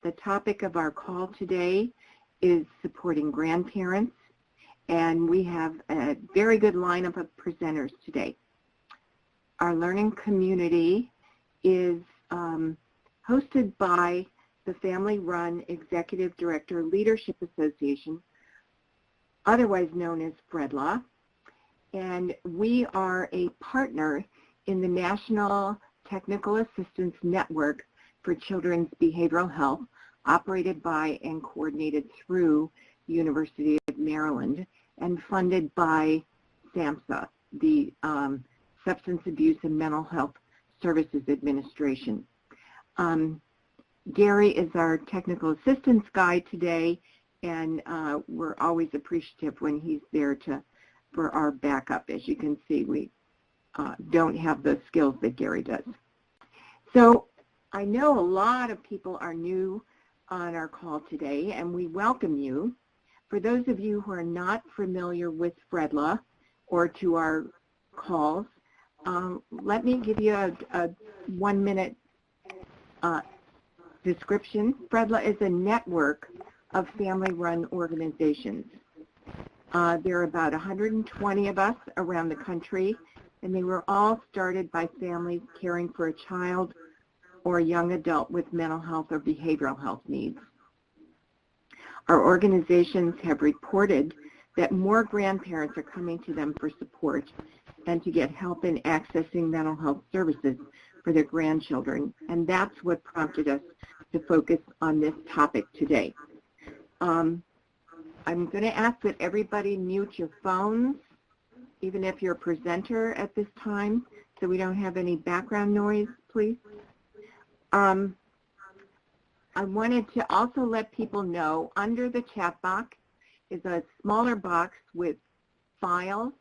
The topic of our call today is supporting grandparents, and we have a very good lineup of presenters today. Our learning community is hosted by the family-run Executive Director Leadership Association, otherwise known as FREDLA, and we are a partner in the National Technical Assistance Network for Children's Behavioral Health, operated by and coordinated through the University of Maryland and funded by SAMHSA, the Substance Abuse and Mental Health Services Administration. Gary is our technical assistance guy today, and we're always appreciative when he's there for our backup. As you can see, we don't have the skills that Gary does. So I know a lot of people are new on our call today, and we welcome you. For those of you who are not familiar with FREDLA or to our calls, let me give you a 1-minute description. FREDLA is a network of family-run organizations. There are about 120 of us around the country, and they were all started by families caring for a child or a young adult with mental health or behavioral health needs. Our organizations have reported that more grandparents are coming to them for support and to get help in accessing mental health services for their grandchildren, and that's what prompted us to focus on this topic today. I'm going to ask that everybody mute your phones, even if you're a presenter at this time, so we don't have any background noise, please. I wanted to also let people know under the chat box is a smaller box with files.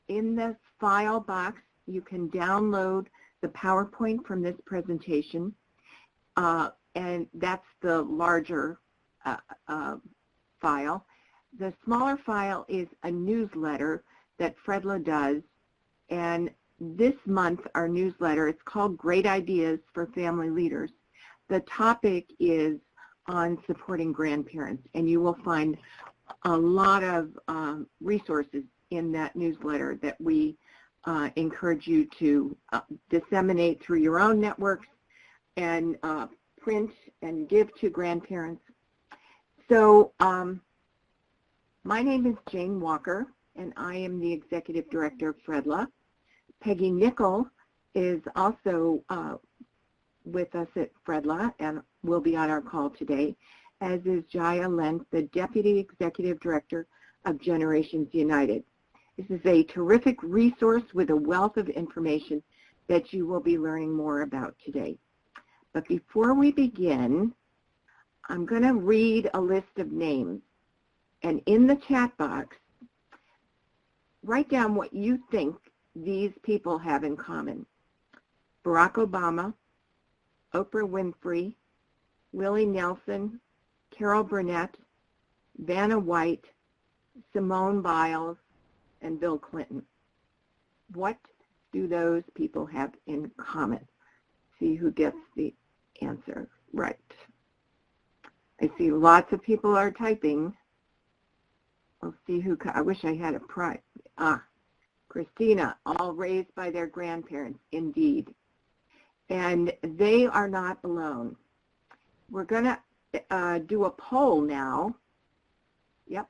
In this file box, you can download the PowerPoint from this presentation, and that's the larger file. The smaller file is a newsletter that FREDLA does, and this month our newsletter, it's called Great Ideas for Family Leaders. The topic is on supporting grandparents, and you will find a lot of resources in that newsletter that we encourage you to disseminate through your own networks and print and give to grandparents. So my name is Jane Walker, and I am the Executive Director of FREDLA. Peggy Nickel is also with us at FREDLA and will be on our call today, as is Jaia Lent, the Deputy Executive Director of Generations United. This is a terrific resource with a wealth of information that you will be learning more about today. But before we begin, I'm going to read a list of names, and in the chat box, write down what you think these people have in common. Barack Obama, Oprah Winfrey, Willie Nelson, Carol Burnett, Vanna White, Simone Biles, and Bill Clinton. What do those people have in common? See who gets the answer right. I see lots of people are typing. We'll see who, I wish I had a prize. Christina, all raised by their grandparents, indeed. And they are not alone. We're going to do a poll now. Yep.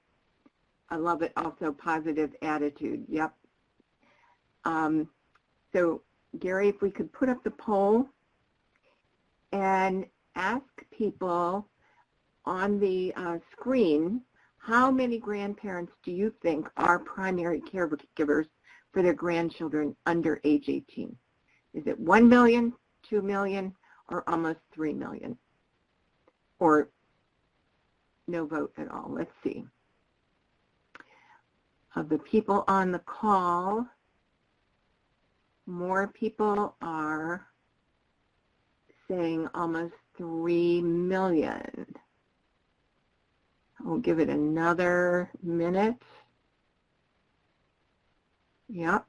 I love it. Also, positive attitude. Yep. So, Gary, if we could put up the poll and ask people on the screen, how many grandparents do you think are primary caregivers for their grandchildren under age 18? Is it 1 million, 2 million, or almost 3 million? Or no vote at all? Let's see. Of the people on the call, more people are saying almost 3 million. We'll give it another minute. Yep.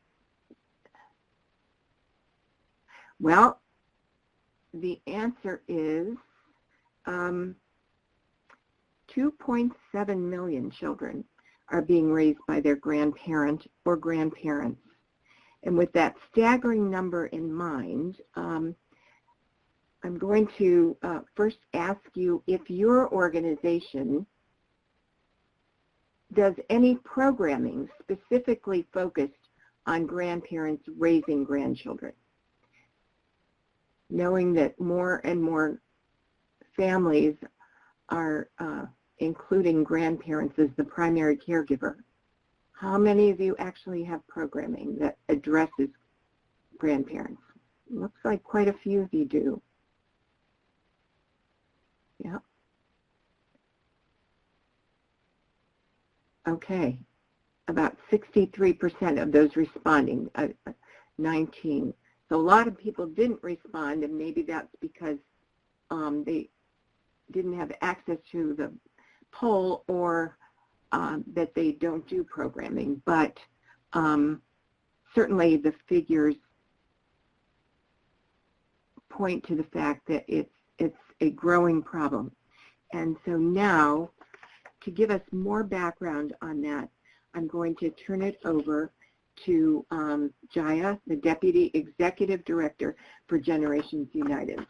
Well, the answer is 2.7 million children are being raised by their grandparent or grandparents. And with that staggering number in mind, I'm going to first ask you if your organization does any programming specifically focused on grandparents raising grandchildren, knowing that more and more families are including grandparents as the primary caregiver. How many of you actually have programming that addresses grandparents? Looks like quite a few of you do. Yeah. Okay. About 63% of those responding, 19. So a lot of people didn't respond, and maybe that's because they didn't have access to the poll or that they don't do programming. But certainly the figures point to the fact that it's a growing problem. And so now, to give us more background on that, I'm going to turn it over to Jaia, the Deputy Executive Director for Generations United.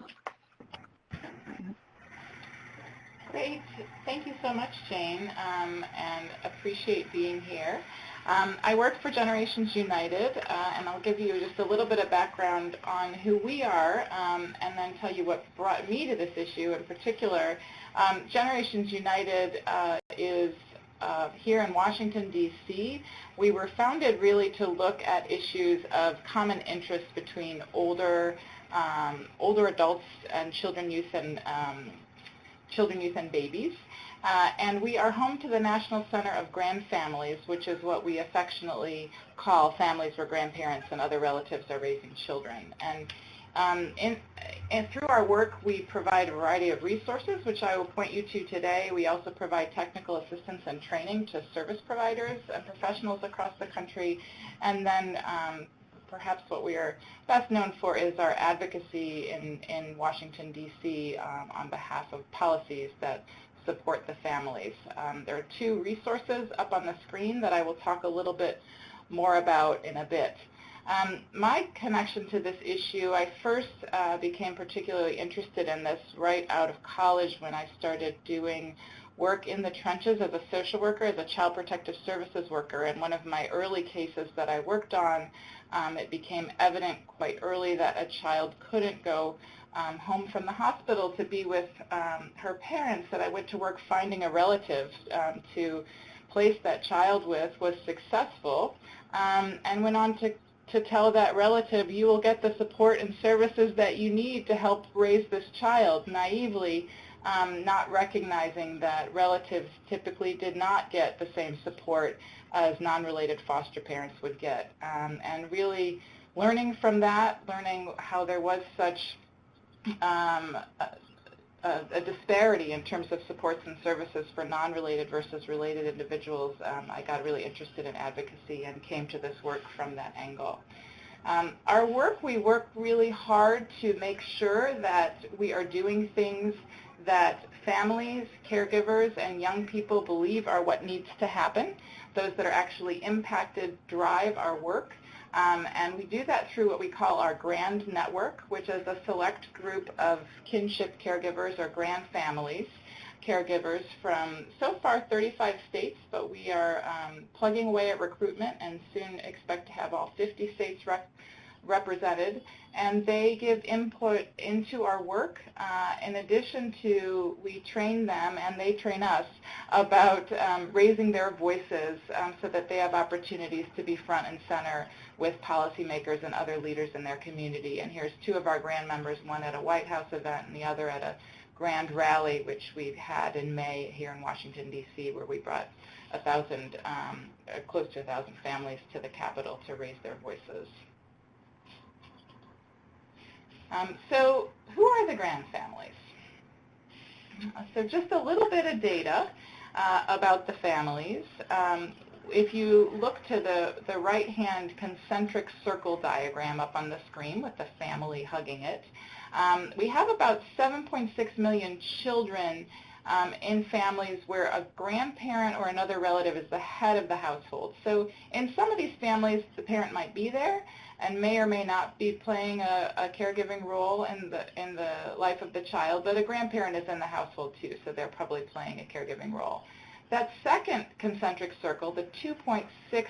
Great. Thank you so much, Jane, and appreciate being here. I work for Generations United, and I'll give you just a little bit of background on who we are, and then tell you what brought me to this issue in particular. Generations United is here in Washington, D.C. We were founded really to look at issues of common interest between older adults and children, youth, and babies. And we are home to the National Center of Grandfamilies, which is what we affectionately call families where grandparents and other relatives are raising children. And through our work, we provide a variety of resources, which I will point you to today. We also provide technical assistance and training to service providers and professionals across the country. And then perhaps what we are best known for is our advocacy in Washington, D.C. On behalf of policies that support the families. There are two resources up on the screen that I will talk a little bit more about in a bit. My connection to this issue, I first became particularly interested in this right out of college when I started doing work in the trenches as a social worker, as a child protective services worker. And one of my early cases that I worked on, it became evident quite early that a child couldn't go home from the hospital to be with her parents, that I went to work finding a relative to place that child with, was successful, and went on to tell that relative, you will get the support and services that you need to help raise this child, naively, not recognizing that relatives typically did not get the same support as non-related foster parents would get. And really learning from that, learning how there was such a disparity in terms of supports and services for non-related versus related individuals, I got really interested in advocacy and came to this work from that angle. Our work, we work really hard to make sure that we are doing things that families, caregivers, and young people believe are what needs to happen. Those that are actually impacted drive our work. And we do that through what we call our Grand Network, which is a select group of kinship caregivers or grandfamilies caregivers from, so far, 35 states, but we are plugging away at recruitment and soon expect to have all 50 states represented. And they give input into our work. In addition to, we train them and they train us about raising their voices so that they have opportunities to be front and center with policymakers and other leaders in their community. And here's two of our grand members, one at a White House event and the other at a grand rally, which we had in May here in Washington, D.C., where we brought close to 1,000 families to the Capitol to raise their voices. So who are the grandfamilies? So just a little bit of data about the families. If you look to the right-hand concentric circle diagram up on the screen with the family hugging it, We have about 7.6 million children in families where a grandparent or another relative is the head of the household. So in some of these families, the parent might be there and may or may not be playing a caregiving role in the life of the child, but a grandparent is in the household too, so they're probably playing a caregiving role. That second concentric circle, the 2.6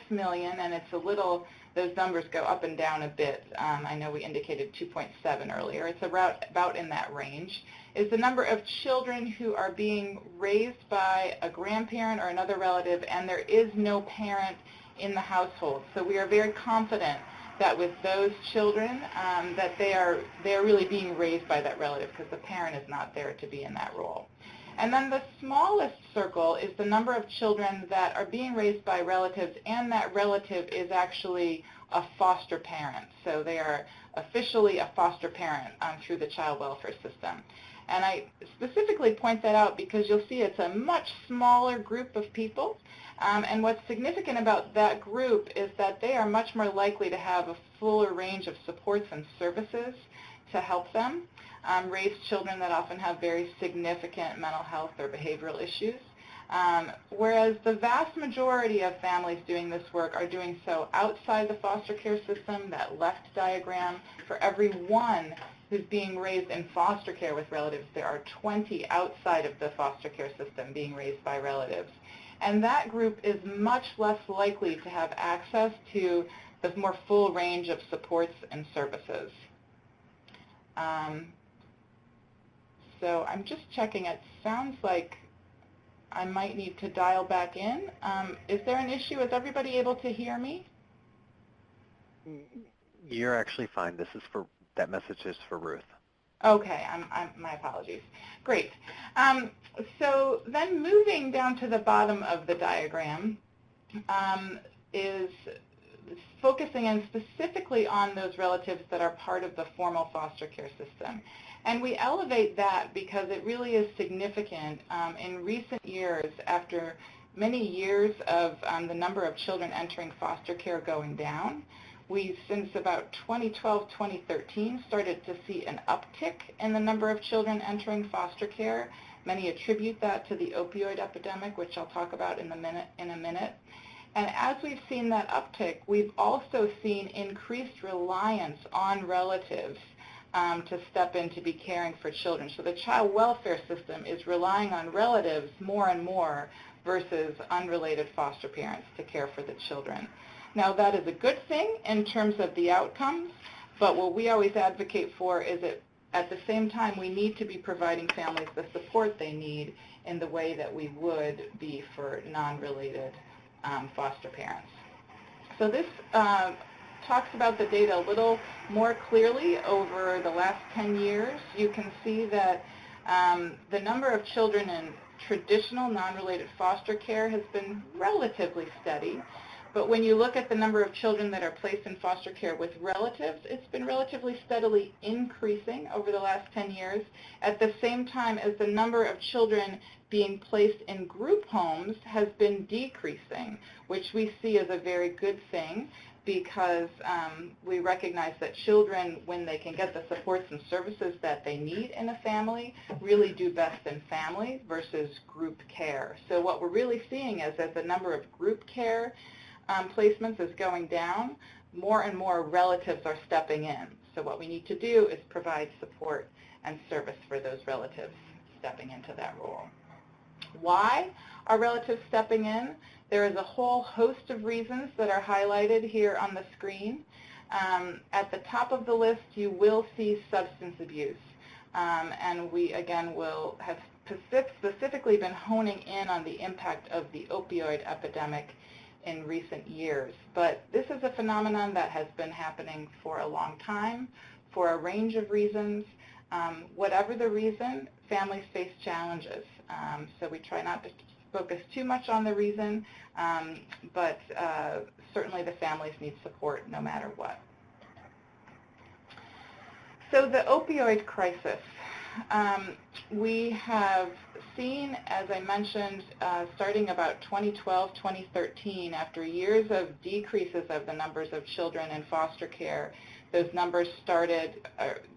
million, and it's a little, those numbers go up and down a bit. I know we indicated 2.7 earlier. It's about in that range, is the number of children who are being raised by a grandparent or another relative, and there is no parent in the household. So we are very confident that with those children, that they are really being raised by that relative because the parent is not there to be in that role. And then the smallest circle is the number of children that are being raised by relatives, and that relative is actually a foster parent. So they are officially a foster parent through the child welfare system. And I specifically point that out because you'll see it's a much smaller group of people. And what's significant about that group is that they are much more likely to have a fuller range of supports and services to help them raise children that often have very significant mental health or behavioral issues. Whereas the vast majority of families doing this work are doing so outside the foster care system, that left diagram. For every one who's being raised in foster care with relatives, there are 20 outside of the foster care system being raised by relatives. And that group is much less likely to have access to the more full range of supports and services. So I'm just checking. It sounds like I might need to dial back in. Is there an issue? Is everybody able to hear me? You're actually fine. This is for, that message is for Ruth. Okay, my apologies. Great. So then moving down to the bottom of the diagram is focusing in specifically on those relatives that are part of the formal foster care system. And we elevate that because it really is significant. In recent years, after many years of the number of children entering foster care going down, we, since about 2012, 2013, started to see an uptick in the number of children entering foster care. Many attribute that to the opioid epidemic, which I'll talk about in a minute. And as we've seen that uptick, we've also seen increased reliance on relatives to step in to be caring for children. So the child welfare system is relying on relatives more and more versus unrelated foster parents to care for the children. Now, that is a good thing in terms of the outcomes, but what we always advocate for is that at the same time we need to be providing families the support they need in the way that we would be for non-related foster parents. So this talks about the data a little more clearly over the last 10 years. You can see that the number of children in traditional non-related foster care has been relatively steady. But when you look at the number of children that are placed in foster care with relatives, it's been relatively steadily increasing over the last 10 years, at the same time as the number of children being placed in group homes has been decreasing, which we see as a very good thing because we recognize that children, when they can get the supports and services that they need in a family, really do best in family versus group care. So what we're really seeing is as the number of group care placements is going down, more and more relatives are stepping in. So what we need to do is provide support and service for those relatives stepping into that role. Why are relatives stepping in? There is a whole host of reasons that are highlighted here on the screen. At the top of the list, you will see substance abuse. And we, again, will have specifically been honing in on the impact of the opioid epidemic in recent years. But this is a phenomenon that has been happening for a long time for a range of reasons. Whatever the reason, families face challenges. So we try not to focus too much on the reason, but certainly the families need support no matter what. So the opioid crisis. We have seen, as I mentioned, starting about 2012, 2013, after years of decreases of the numbers of children in foster care, those numbers started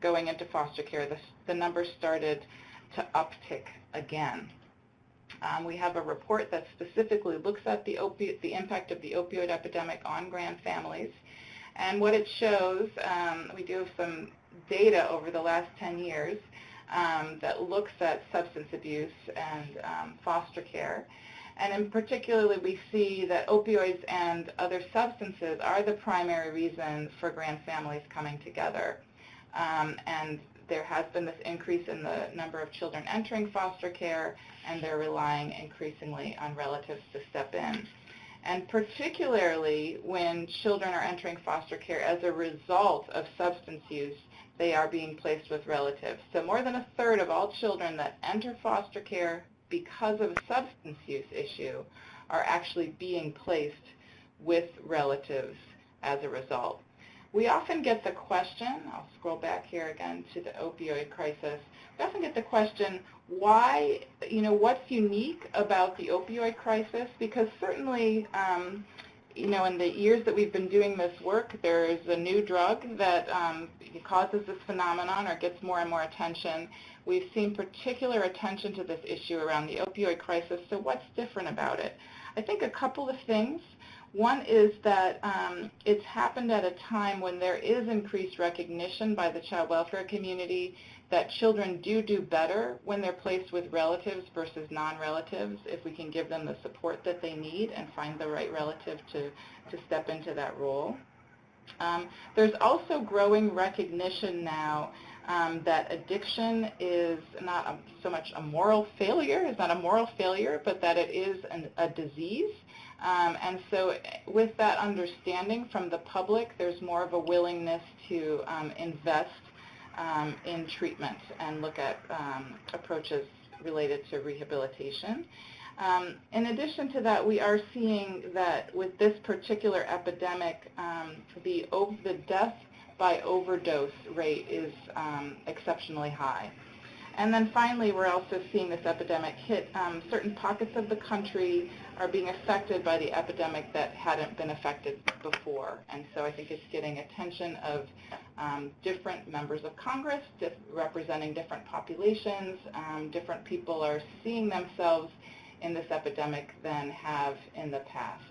going into foster care, the numbers started to uptick again. We have a report that specifically looks at the impact of the opioid epidemic on grand families. And what it shows, we do have some data over the last 10 years that looks at substance abuse and foster care. And in particularly, we see that opioids and other substances are the primary reason for grand families coming together. And there has been this increase in the number of children entering foster care, and they're relying increasingly on relatives to step in. And particularly when children are entering foster care as a result of substance use, they are being placed with relatives. So more than a third of all children that enter foster care because of a substance use issue are actually being placed with relatives as a result. We often get the question, I'll scroll back here again to the opioid crisis, we often get the question, why, what's unique about the opioid crisis? Because certainly, in the years that we've been doing this work, there's a new drug that causes this phenomenon or gets more and more attention. We've seen particular attention to this issue around the opioid crisis, so what's different about it? I think a couple of things. One is that it's happened at a time when there is increased recognition by the child welfare community that children do better when they're placed with relatives versus non-relatives, if we can give them the support that they need and find the right relative to step into that role. There's also growing recognition now that addiction is not so much a moral failure, but that it is a disease. And so with that understanding from the public, there's more of a willingness to invest in treatment and look at approaches related to rehabilitation. In addition to that, we are seeing that with this particular epidemic, the death by overdose rate is exceptionally high. And then finally, we're also seeing this epidemic hit certain pockets of the country are being affected by the epidemic that hadn't been affected before. And so I think it's getting attention of different members of Congress, representing different populations. Different people are seeing themselves in this epidemic than have in the past.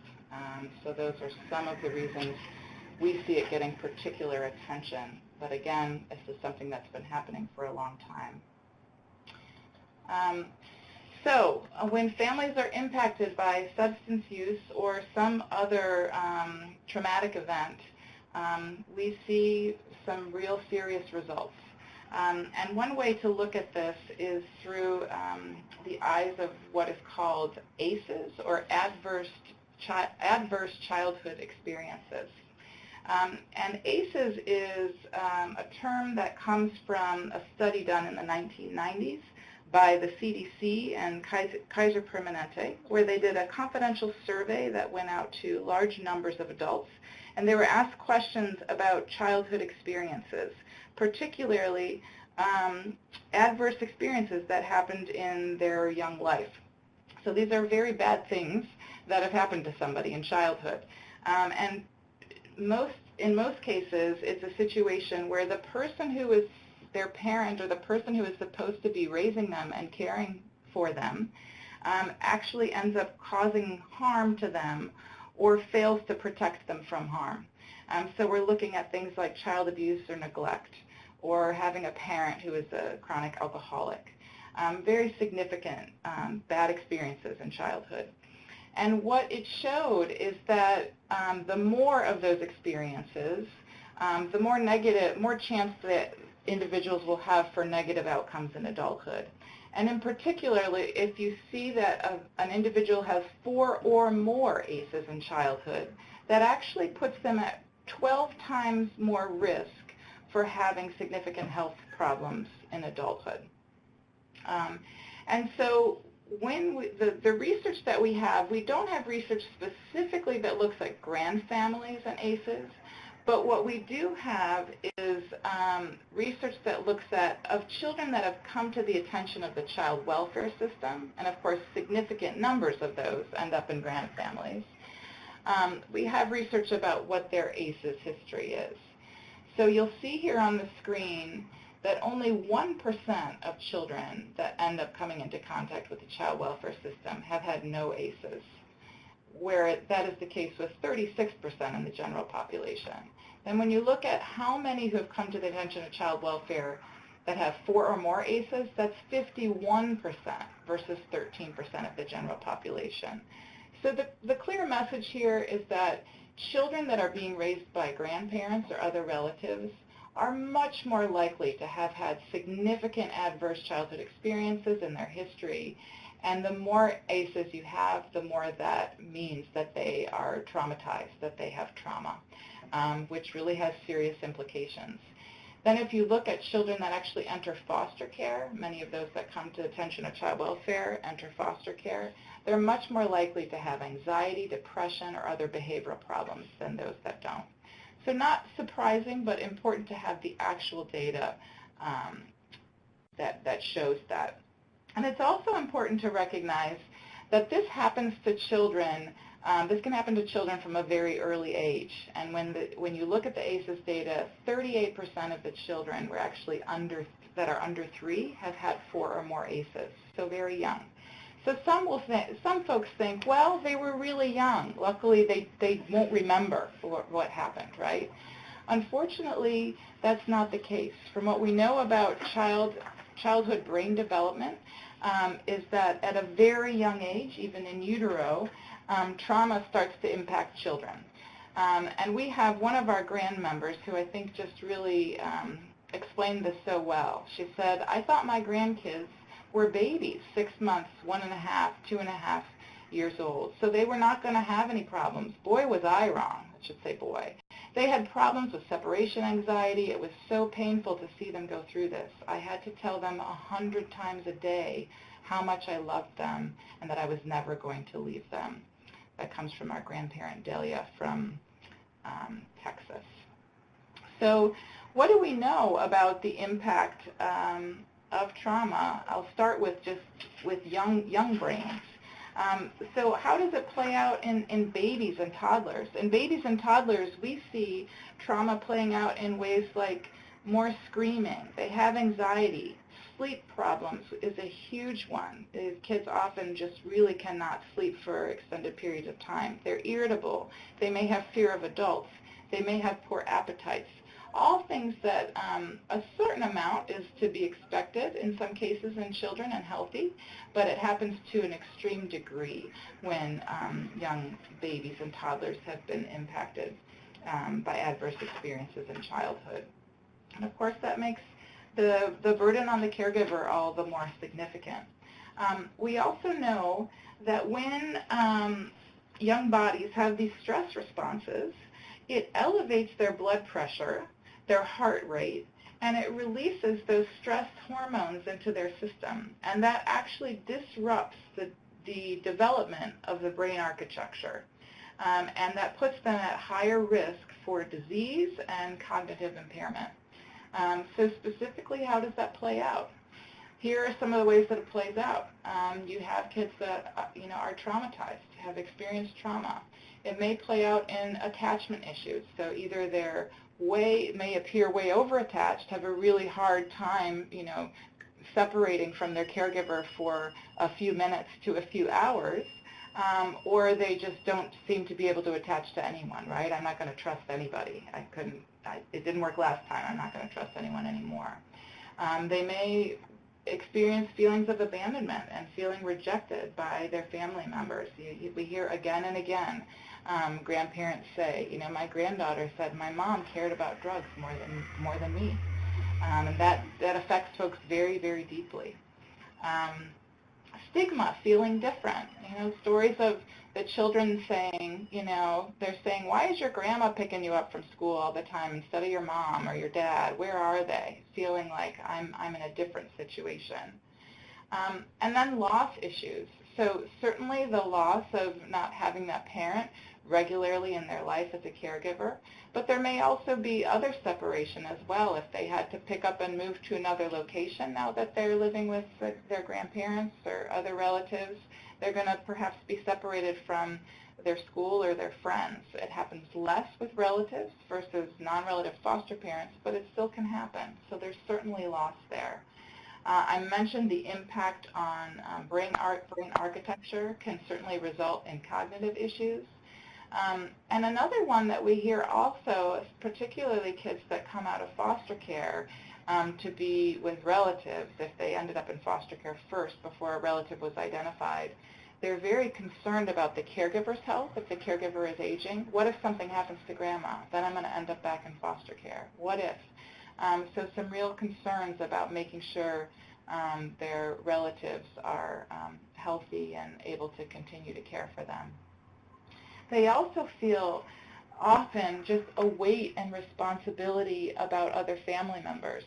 So those are some of the reasons we see it getting particular attention. But again, this is something that's been happening for a long time. So when families are impacted by substance use or some other traumatic event, we see some real serious results. And one way to look at this is through the eyes of what is called ACEs, or adverse childhood experiences. And ACEs is a term that comes from a study done in the 1990s by the CDC and Kaiser Permanente, where they did a confidential survey that went out to large numbers of adults, and they were asked questions about childhood experiences, particularly adverse experiences that happened in their young life. So these are very bad things that have happened to somebody in childhood. And in most cases, it's a situation where the person who is their parent or the person who is supposed to be raising them and caring for them actually ends up causing harm to them or fails to protect them from harm. So we're looking at things like child abuse or neglect, or having a parent who is a chronic alcoholic. Very significant bad experiences in childhood. And what it showed is that the more of those experiences, the more chance that individuals will have for negative outcomes in adulthood. And in particular, if you see that an individual has 4 or more ACEs in childhood, that actually puts them at 12 times more risk for having significant health problems in adulthood. And so when the research that we have, we don't have research specifically that looks at grand families and ACEs, but what we do have is research that looks at of children that have come to the attention of the child welfare system, and of course significant numbers of those end up in grand families. We have research about what their ACEs history is. So you'll see here on the screen that only 1% of children that end up coming into contact with the child welfare system have had no ACEs, where that is the case with 36% in the general population. Then when you look at how many who have come to the attention of child welfare that have 4 or more ACEs, that's 51% versus 13% of the general population. So the clear message here is that children that are being raised by grandparents or other relatives are much more likely to have had significant adverse childhood experiences in their history. And the more ACEs you have, the more that means that they are traumatized, that they have trauma, which really has serious implications. Then if you look at children that actually enter foster care, many of those that come to the attention of child welfare enter foster care, they're much more likely to have anxiety, depression, or other behavioral problems than those that don't. So not surprising, but important to have the actual data that shows that. And it's also important to recognize that this happens to children. This can happen to children from a very early age. And when you look at the ACEs data, 38% of the children were actually that are under 3 have had 4 or more ACEs, so very young. So some folks think, well, they were really young. Luckily, they won't remember what happened, right? Unfortunately, that's not the case. From what we know about childhood brain development, is that at a very young age, even in utero, trauma starts to impact children. And we have one of our grand members who I think just really explained this so well. She said, I thought my grandkids were babies, 6 months, 1.5, 2.5 years old. So they were not going to have any problems. Boy, was I wrong. I should say boy. They had problems with separation anxiety. It was so painful to see them go through this. I had to tell them 100 times a day how much I loved them and that I was never going to leave them. That comes from our grandparent, Delia, from Texas. So what do we know about the impact of trauma? I'll start with young brains. So how does it play out in babies and toddlers? In babies and toddlers, we see trauma playing out in ways like more screaming. They have anxiety. Sleep problems is a huge one. Kids often just really cannot sleep for extended periods of time. They're irritable. They may have fear of adults. They may have poor appetites. All things that a certain amount is to be expected in some cases in children and healthy, but it happens to an extreme degree when young babies and toddlers have been impacted by adverse experiences in childhood. And of course that makes the burden on the caregiver all the more significant. We also know that when young bodies have these stress responses, it elevates their blood pressure, their heart rate, and it releases those stress hormones into their system. And that actually disrupts the development of the brain architecture. And that puts them at higher risk for disease and cognitive impairment. So specifically, how does that play out? Here are some of the ways that it plays out. You have kids that are traumatized, have experienced trauma. It may play out in attachment issues. So either they're may appear way over attached, have a really hard time, separating from their caregiver for a few minutes to a few hours, or they just don't seem to be able to attach to anyone, right? I'm not going to trust anybody. It didn't work last time. I'm not going to trust anyone anymore. They may experience feelings of abandonment and feeling rejected by their family members. We hear again and again grandparents say, my granddaughter said my mom cared about drugs more than me. And that affects folks very, very deeply. Stigma, feeling different. Stories of the children saying, they're saying, why is your grandma picking you up from school all the time instead of your mom or your dad? Where are they? Feeling like I'm in a different situation. And then loss issues. So certainly the loss of not having that parent regularly in their life as a caregiver, but there may also be other separation as well if they had to pick up and move to another location now that they're living with their grandparents or other relatives. They're going to perhaps be separated from their school or their friends. It happens less with relatives versus non-relative foster parents, but it still can happen. So there's certainly loss there. I mentioned the impact on brain architecture can certainly result in cognitive issues. And another one that we hear also, particularly kids that come out of foster care to be with relatives, if they ended up in foster care first before a relative was identified, they're very concerned about the caregiver's health. If the caregiver is aging, what if something happens to grandma? Then I'm going to end up back in foster care. What if? So some real concerns about making sure their relatives are healthy and able to continue to care for them. They also feel often just a weight and responsibility about other family members.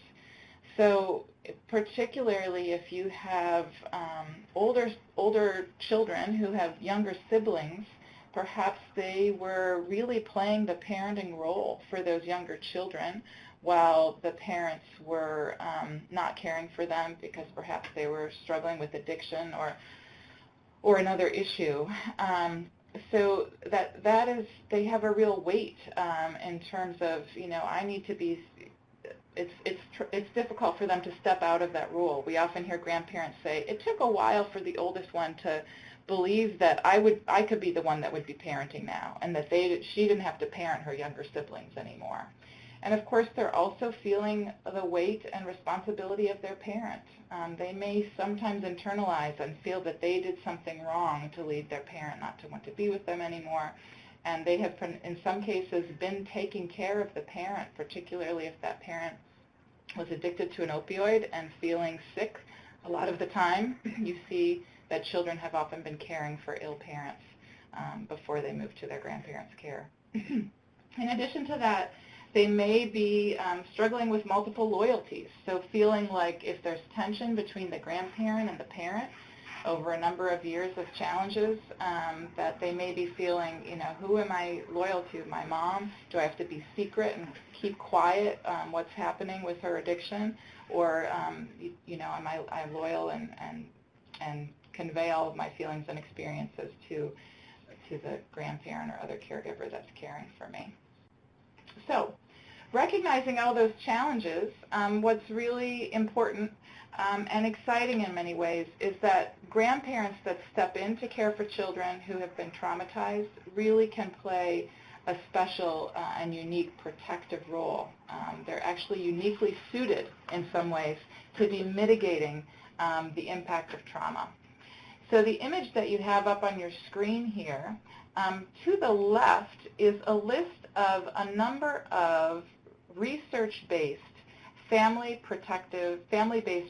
So particularly if you have older children who have younger siblings, perhaps they were really playing the parenting role for those younger children while the parents were not caring for them because perhaps they were struggling with addiction or another issue. So that is, they have a real weight in terms of, I need to be, it's difficult for them to step out of that role. We often hear grandparents say, it took a while for the oldest one to believe that I could be the one that would be parenting now, and that she didn't have to parent her younger siblings anymore. And of course, they're also feeling the weight and responsibility of their parent. They may sometimes internalize and feel that they did something wrong to lead their parent not to want to be with them anymore. And they have, in some cases, been taking care of the parent, particularly if that parent was addicted to an opioid and feeling sick. A lot of the time, you see that children have often been caring for ill parents before they move to their grandparents' care. In addition to that, they may be struggling with multiple loyalties, so feeling like if there's tension between the grandparent and the parent over a number of years of challenges, that they may be feeling, who am I loyal to? My mom? Do I have to be secret and keep quiet what's happening with her addiction? Or, am I loyal and convey all of my feelings and experiences to the grandparent or other caregiver that's caring for me? So, recognizing all those challenges, what's really important and exciting in many ways is that grandparents that step in to care for children who have been traumatized really can play a special and unique protective role. They're actually uniquely suited in some ways to be mitigating the impact of trauma. So the image that you have up on your screen here, to the left is a list of a number of research-based family-based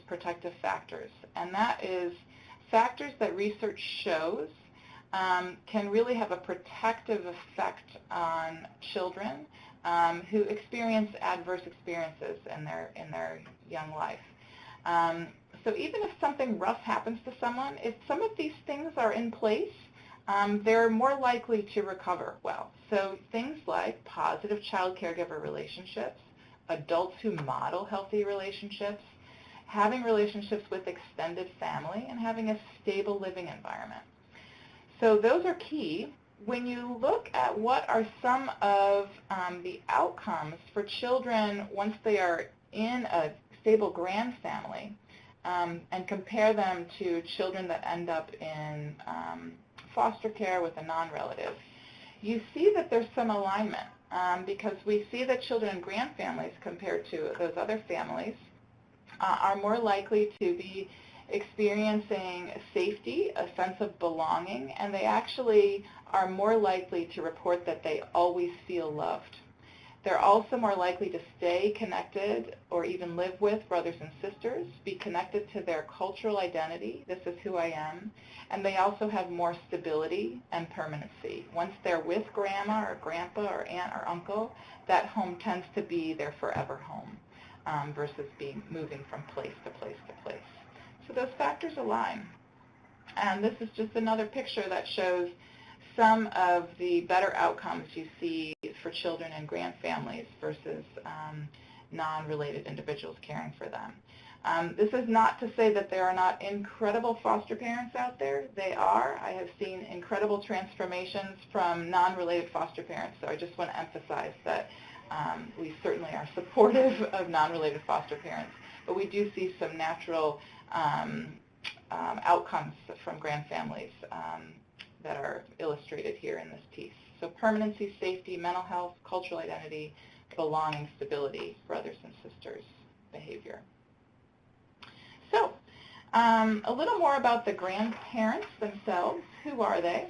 protective factors, and that is factors that research shows can really have a protective effect on children who experience adverse experiences in their young life. So even if something rough happens to someone, if some of these things are in place, they're more likely to recover well. So things like positive child-caregiver relationships, adults who model healthy relationships, having relationships with extended family, and having a stable living environment. So those are key. When you look at what are some of the outcomes for children once they are in a stable grand family, and compare them to children that end up in foster care with a non-relative, you see that there's some alignment because we see that children in grand families compared to those other families are more likely to be experiencing safety, a sense of belonging, and they actually are more likely to report that they always feel loved. They're also more likely to stay connected or even live with brothers and sisters, be connected to their cultural identity, this is who I am, and they also have more stability and permanency. Once they're with grandma or grandpa or aunt or uncle, that home tends to be their forever home versus moving from place to place to place. So those factors align. And this is just another picture that shows some of the better outcomes you see for children in grand families versus non-related individuals caring for them. This is not to say that there are not incredible foster parents out there. They are. I have seen incredible transformations from non-related foster parents, so I just want to emphasize that we certainly are supportive of non-related foster parents, but we do see some natural outcomes from grand families that are illustrated here in this piece. So permanency, safety, mental health, cultural identity, belonging, stability, brothers and sisters behavior. So a little more about the grandparents themselves. Who are they?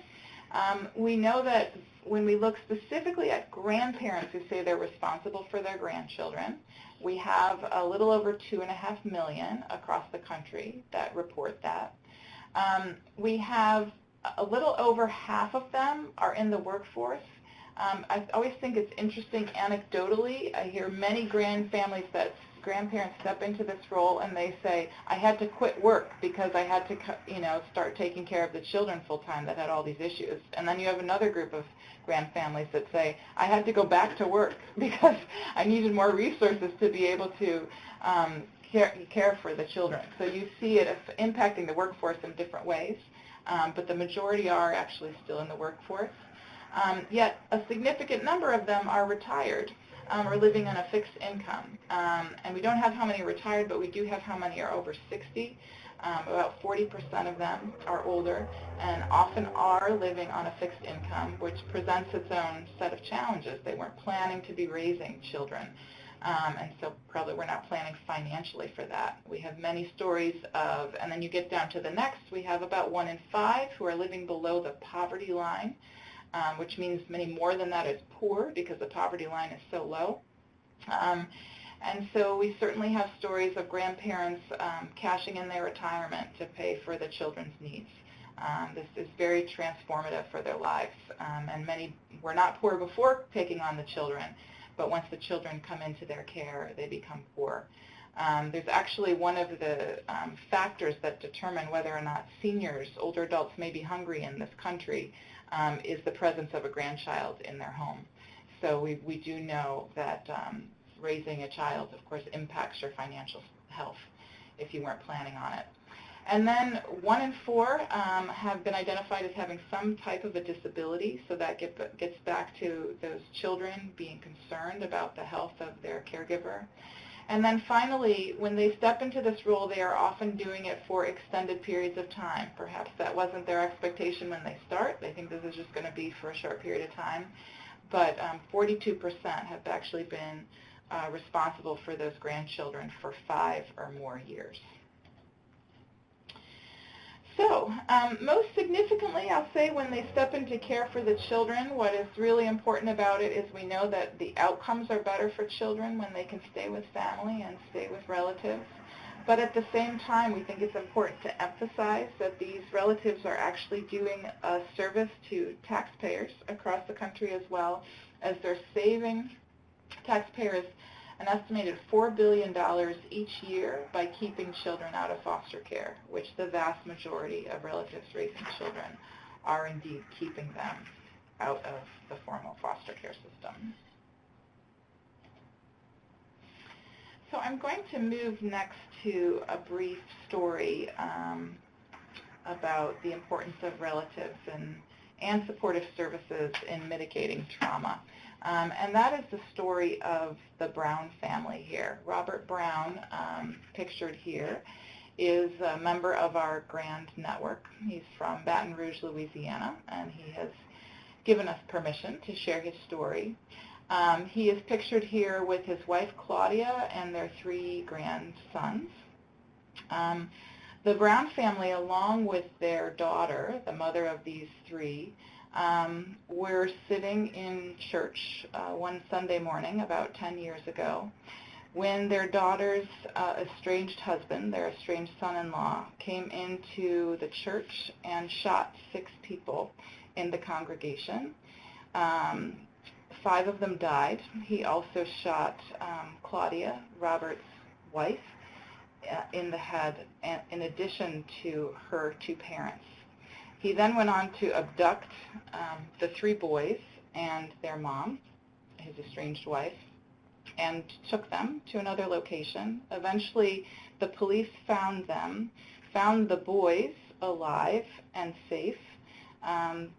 We know that when we look specifically at grandparents who say they're responsible for their grandchildren, we have a little over 2.5 million across the country that report that. We have a little over half of them are in the workforce. I always think it's interesting anecdotally. I hear many grandparents step into this role and they say, I had to quit work because I had to start taking care of the children full time that had all these issues. And then you have another group of grandfamilies that say, I had to go back to work because I needed more resources to be able to care for the children. So you see it impacting the workforce in different ways, but the majority are actually still in the workforce. Yet a significant number of them are retired or living on a fixed income. And we don't have how many are retired, but we do have how many are over 60. About 40% of them are older and often are living on a fixed income, which presents its own set of challenges. They weren't planning to be raising children, and so probably we're not planning financially for that. We have many stories of, and then you get down to the next, we have about 1 in 5 who are living below the poverty line, which means many more than that is poor because the poverty line is so low. And so we certainly have stories of grandparents cashing in their retirement to pay for the children's needs. This is very transformative for their lives. And many were not poor before taking on the children, but once the children come into their care, they become poor. There's actually one of the factors that determine whether or not seniors, older adults, may be hungry in this country is the presence of a grandchild in their home. So we do know that raising a child, of course, impacts your financial health if you weren't planning on it. And then 1 in 4 have been identified as having some type of a disability, so that gets back to those children being concerned about the health of their caregiver. And then finally, when they step into this role, they are often doing it for extended periods of time. Perhaps that wasn't their expectation when they start. They think this is just going to be for a short period of time. But 42% have actually been responsible for those grandchildren for 5 or more years. So most significantly, I'll say when they step into care for the children, what is really important about it is we know that the outcomes are better for children when they can stay with family and stay with relatives. But at the same time, we think it's important to emphasize that these relatives are actually doing a service to taxpayers across the country as well, as they're saving taxpayers an estimated $4 billion each year by keeping children out of foster care, which the vast majority of relatives raising children are indeed keeping them out of the formal foster care system. So I'm going to move next to a brief story about the importance of relatives and supportive services in mitigating trauma. And that is the story of the Brown family here. Robert Brown, pictured here, is a member of our Grand Network. He's from Baton Rouge, Louisiana, and he has given us permission to share his story. He is pictured here with his wife, Claudia, and their 3 grandsons. The Brown family, along with their daughter, the mother of these 3, were sitting in church one Sunday morning about 10 years ago when their daughter's estranged husband, their estranged son-in-law, came into the church and shot 6 people in the congregation. 5 of them died. He also shot Claudia, Robert's wife, in the head, in addition to her 2 parents. He then went on to abduct the 3 boys and their mom, his estranged wife, and took them to another location. Eventually, the police found them, found the boys alive and safe,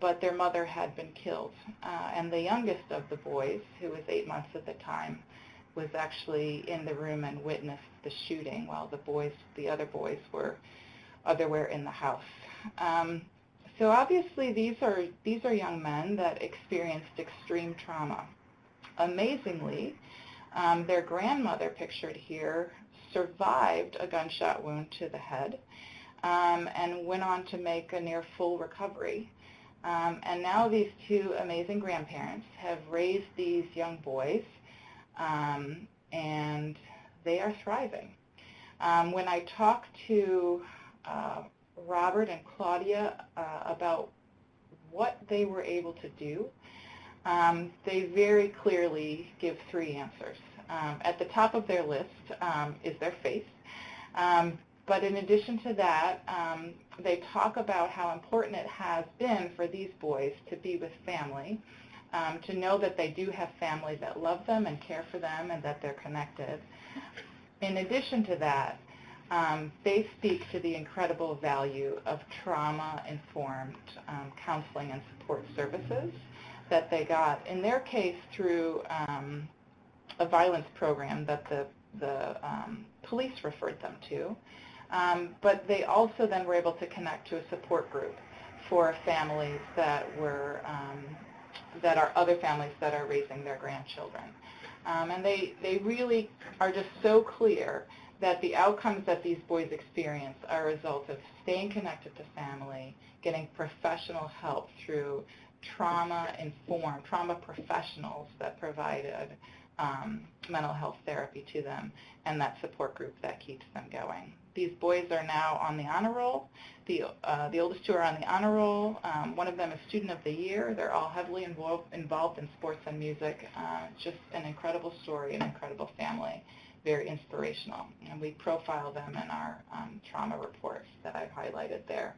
but their mother had been killed. And the youngest of the boys, who was 8 months at the time, was actually in the room and witnessed the shooting while the other boys were otherwhere in the house. So obviously these are young men that experienced extreme trauma. Amazingly, their grandmother, pictured here, survived a gunshot wound to the head and went on to make a near full recovery. And now these two amazing grandparents have raised these young boys, and they are thriving. When I talk to Robert and Claudia about what they were able to do, they very clearly give three answers. At the top of their list is their faith. But in addition to that, they talk about how important it has been for these boys to be with family, to know that they do have family that love them and care for them and that they're connected. In addition to that, they speak to the incredible value of trauma-informed counseling and support services that they got, in their case, through a violence program that the police referred them to. But they also then were able to connect to a support group for families that are other families that are raising their grandchildren. And they really are just so clear that the outcomes that these boys experience are a result of staying connected to family, getting professional help through trauma-informed, trauma professionals that provided mental health therapy to them, and that support group that keeps them going. These boys are now on the honor roll. The oldest two are on the honor roll. One of them is Student of the Year. They're all heavily involved in sports and music. Just an incredible story, an incredible family, very inspirational. And we profile them in our trauma reports that I've highlighted there.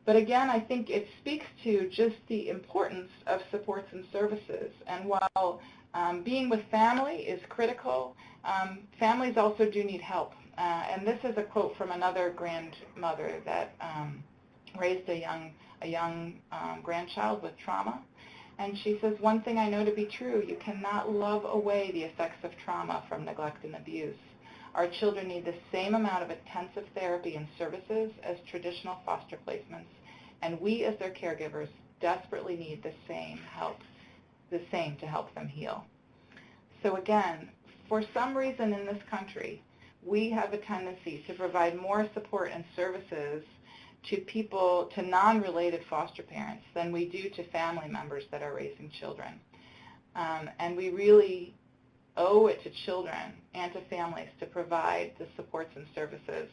But again, I think it speaks to just the importance of supports and services. And while being with family is critical, families also do need help. And this is a quote from another grandmother that raised a young grandchild with trauma. And she says, "One thing I know to be true, you cannot love away the effects of trauma from neglect and abuse. Our children need the same amount of intensive therapy and services as traditional foster placements, and we as their caregivers desperately need the same to help them heal." So again, for some reason in this country, we have a tendency to provide more support and services to people, to non-related foster parents, than we do to family members that are raising children. And we really owe it to children and to families to provide the supports and services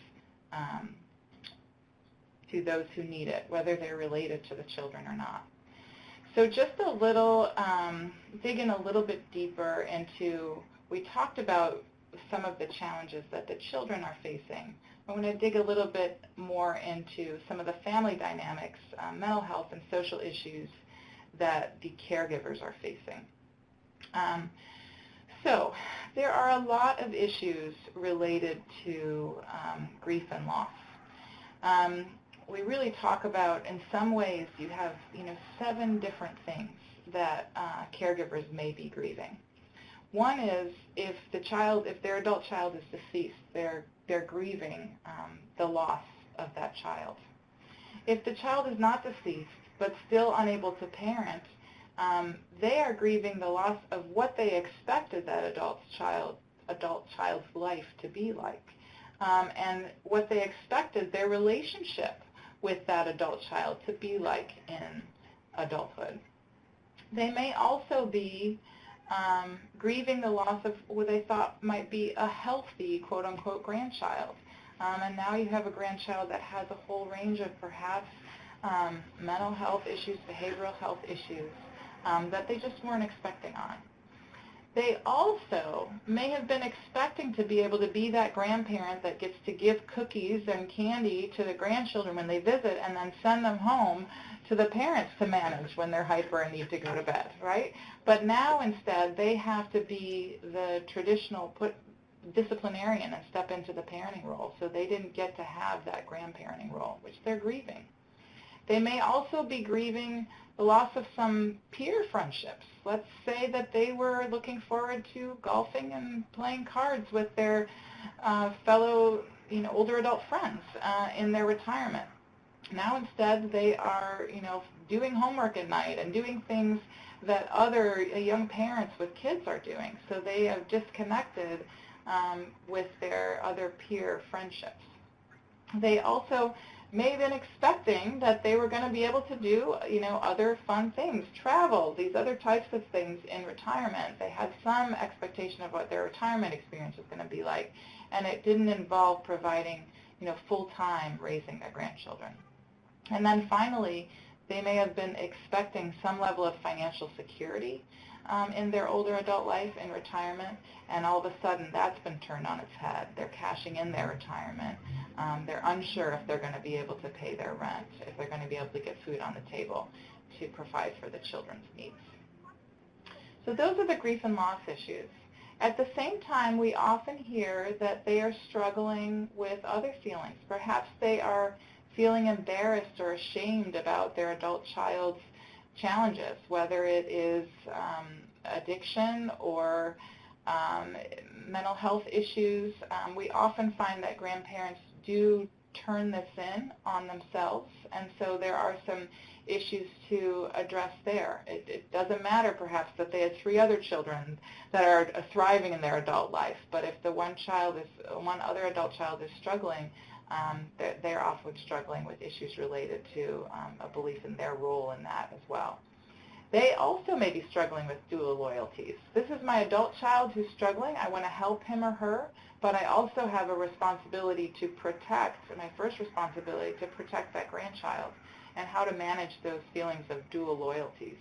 to those who need it, whether they're related to the children or not. So just a little, dig in a little bit deeper into, we talked about some of the challenges that the children are facing. I want to dig a little bit more into some of the family dynamics, mental health and social issues that the caregivers are facing. So there are a lot of issues related to grief and loss. We really talk about, in some ways, you have 7 different things that caregivers may be grieving. One is if their adult child is deceased, they're grieving the loss of that child. If the child is not deceased but still unable to parent, they are grieving the loss of what they expected that adult child's life to be like, and what they expected their relationship with that adult child to be like in adulthood. They may also be grieving the loss of what they thought might be a healthy, quote-unquote, grandchild. And now you have a grandchild that has a whole range of perhaps mental health issues, behavioral health issues that they just weren't expecting on. They also may have been expecting to be able to be that grandparent that gets to give cookies and candy to the grandchildren when they visit and then send them home to the parents to manage when they're hyper and need to go to bed, right? But now instead they have to be the traditional disciplinarian and step into the parenting role, so they didn't get to have that grandparenting role, which they're grieving. They may also be grieving the loss of some peer friendships. Let's say that they were looking forward to golfing and playing cards with their fellow, older adult friends in their retirement. Now instead they are, doing homework at night and doing things that other young parents with kids are doing. So they have disconnected with their other peer friendships. They also may have been expecting that they were going to be able to do, other fun things, travel, these other types of things in retirement. They had some expectation of what their retirement experience was going to be like, and it didn't involve providing, full-time raising their grandchildren. And then finally, they may have been expecting some level of financial security in their older adult life in retirement, and all of a sudden that's been turned on its head. They're cashing in their retirement. They're unsure if they're going to be able to pay their rent, if they're going to be able to get food on the table to provide for the children's needs. So those are the grief and loss issues. At the same time, we often hear that they are struggling with other feelings. Perhaps they are feeling embarrassed or ashamed about their adult child's challenges, whether it is addiction or mental health issues. We often find that grandparents do turn this in on themselves, and so there are some issues to address there. It doesn't matter perhaps that they had 3 other children that are thriving in their adult life, but if the one other adult child is struggling, they're often struggling with issues related to a belief in their role in that as well. They also may be struggling with dual loyalties. This is my adult child who's struggling. I want to help him or her, but I also have a responsibility to protect, my first responsibility, to protect that grandchild, and how to manage those feelings of dual loyalties.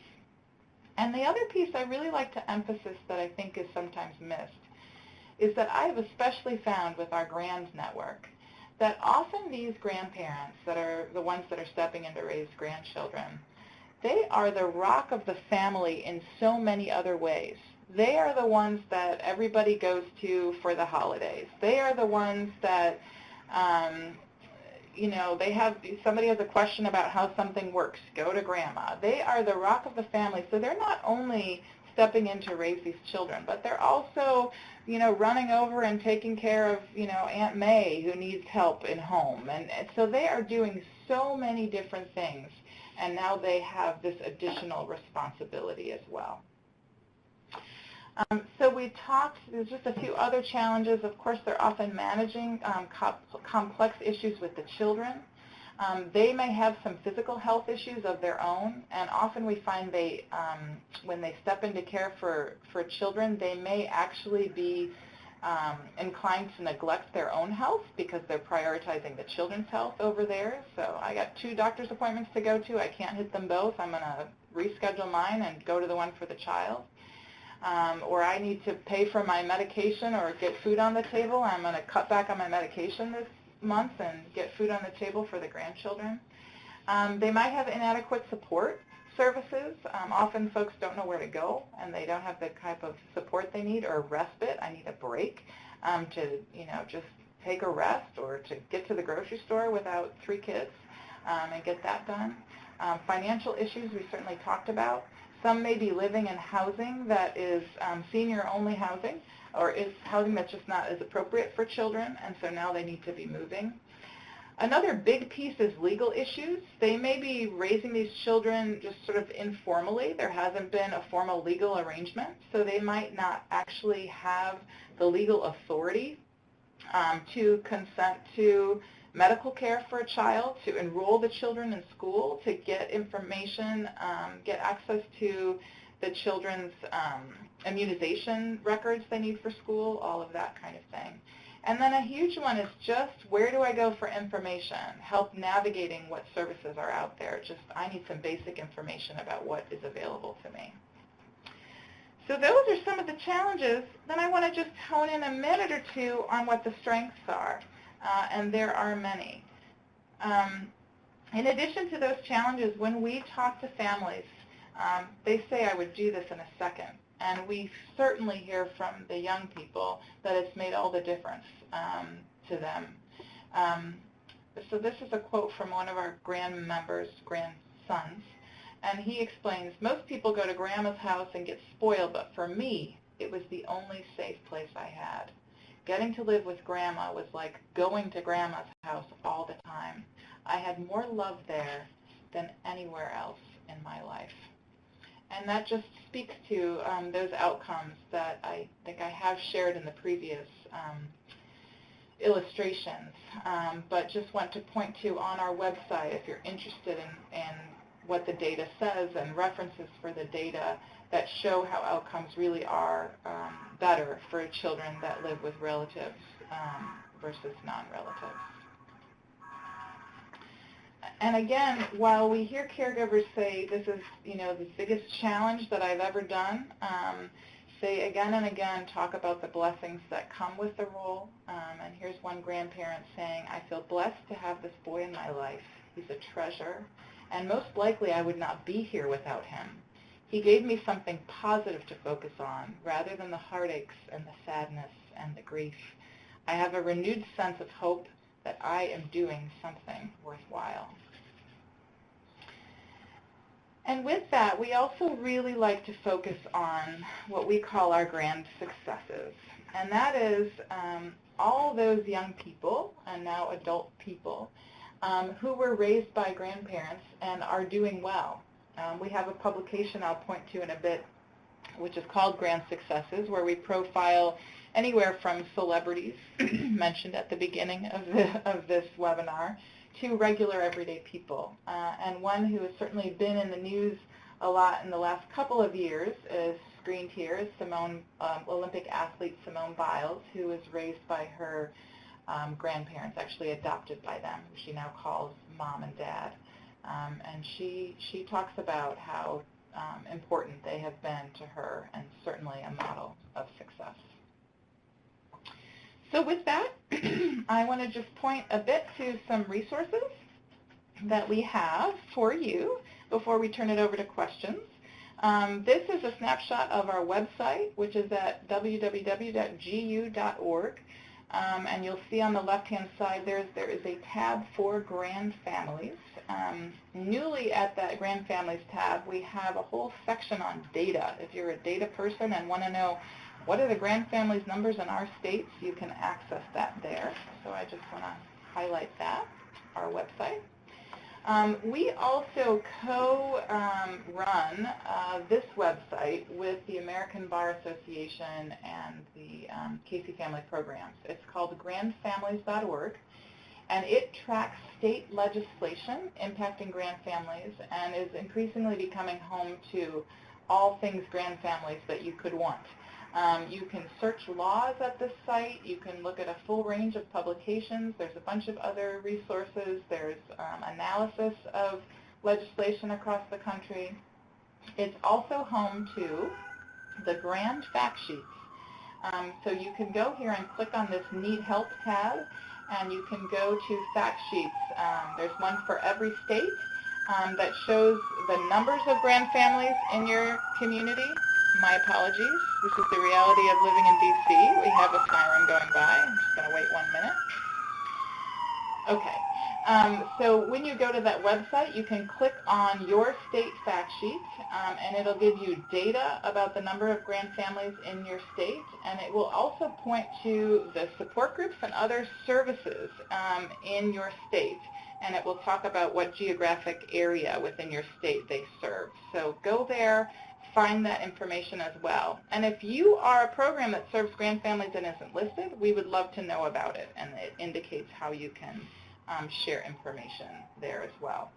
And the other piece I really like to emphasize that I think is sometimes missed is that I have especially found with our Grands Network that often these grandparents that are the ones that are stepping in to raise grandchildren, they are the rock of the family in so many other ways. They are the ones that everybody goes to for the holidays. They are the ones that, somebody has a question about how something works, go to grandma. They are the rock of the family. So they're not only stepping in to raise these children, but they're also, running over and taking care of, Aunt May who needs help in home. And so they are doing so many different things, and now they have this additional responsibility as well. So we talked, there's just a few other challenges. Of course, they're often managing complex issues with the children. They may have some physical health issues of their own, and often we find when they step into care for children, they may actually be inclined to neglect their own health because they're prioritizing the children's health over theirs. So I got 2 doctor's appointments to go to. I can't hit them both. I'm going to reschedule mine and go to the one for the child. Or I need to pay for my medication or get food on the table. I'm going to cut back on my medication this month and get food on the table for the grandchildren. They might have inadequate support services. Often folks don't know where to go, and they don't have the type of support they need, or respite. I need a break to, just take a rest, or to get to the grocery store without 3 kids and get that done. Financial issues we certainly talked about. Some may be living in housing that is senior-only housing, or is housing that's just not as appropriate for children, and so now they need to be moving. Another big piece is legal issues. They may be raising these children just sort of informally. There hasn't been a formal legal arrangement, so they might not actually have the legal authority to consent to medical care for a child, to enroll the children in school, to get information, get access to the children's immunization records they need for school, all of that kind of thing. And then a huge one is just, where do I go for information? Help navigating what services are out there. Just, I need some basic information about what is available to me. So those are some of the challenges. Then I want to just hone in a minute or two on what the strengths are, and there are many. In addition to those challenges, when we talk to families, they say, I would do this in a second. And we certainly hear from the young people that it's made all the difference to them. So this is a quote from one of our grandsons, and he explains, most people go to Grandma's house and get spoiled, but for me, it was the only safe place I had. Getting to live with Grandma was like going to Grandma's house all the time. I had more love there than anywhere else in my life. And that just speaks to those outcomes that I think I have shared in the previous illustrations, but just want to point to on our website, if you're interested in what the data says and references for the data that show how outcomes really are better for children that live with relatives versus non-relatives. And again, while we hear caregivers say this is, the biggest challenge that I've ever done, say again and again, talk about the blessings that come with the role. And here's one grandparent saying, I feel blessed to have this boy in my life. He's a treasure, and most likely I would not be here without him. He gave me something positive to focus on, rather than the heartaches and the sadness and the grief. I have a renewed sense of hope that I am doing something worthwhile. And with that, we also really like to focus on what we call our grand successes. And that is all those young people, and now adult people, who were raised by grandparents and are doing well. We have a publication I'll point to in a bit, which is called Grand Successes, where we profile anywhere from celebrities mentioned at the beginning of this webinar to regular everyday people. And one who has certainly been in the news a lot in the last couple of years is screened here is Olympic athlete Simone Biles, who was raised by her grandparents, actually adopted by them, who she now calls mom and dad. And she talks about how important they have been to her, and certainly a model of success. So with that, I want to just point a bit to some resources that we have for you before we turn it over to questions. This is a snapshot of our website, which is at www.gu.org. And you'll see on the left-hand side there is a tab for Grandfamilies. Newly at that Grandfamilies tab, we have a whole section on data. If you're a data person and want to know what are the Grandfamilies numbers in our states, you can access that there. So I just want to highlight that, our website. We also co-run this website with the American Bar Association and the Casey Family Programs. It's called grandfamilies.org, and it tracks state legislation impacting grandfamilies and is increasingly becoming home to all things grandfamilies that you could want. You can search laws at this site. You can look at a full range of publications. There's a bunch of other resources. There's analysis of legislation across the country. It's also home to the Grand Fact Sheets. So you can go here and click on this Need Help tab, and you can go to fact sheets. There's one for every state that shows the numbers of grandfamilies in your community. My apologies. This is the reality of living in D.C. We have a siren going by. I'm just going to wait 1 minute. Okay. So when you go to that website, you can click on your state fact sheet, and it'll give you data about the number of grandfamilies in your state, and it will also point to the support groups and other services in your state, and it will talk about what geographic area within your state they serve. So go there, find that information as well. And if you are a program that serves grandfamilies and isn't listed, we would love to know about it, and it indicates how you can share information there as well.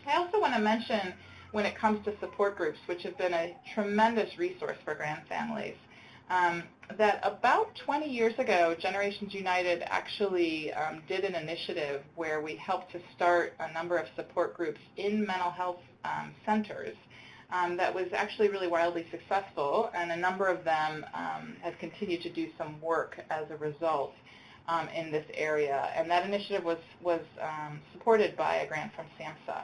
I also want to mention, when it comes to support groups, which have been a tremendous resource for grandfamilies, that about 20 years ago, Generations United actually did an initiative where we helped to start a number of support groups in mental health centers that was actually really wildly successful, and a number of them have continued to do some work as a result in this area. And that initiative was supported by a grant from SAMHSA.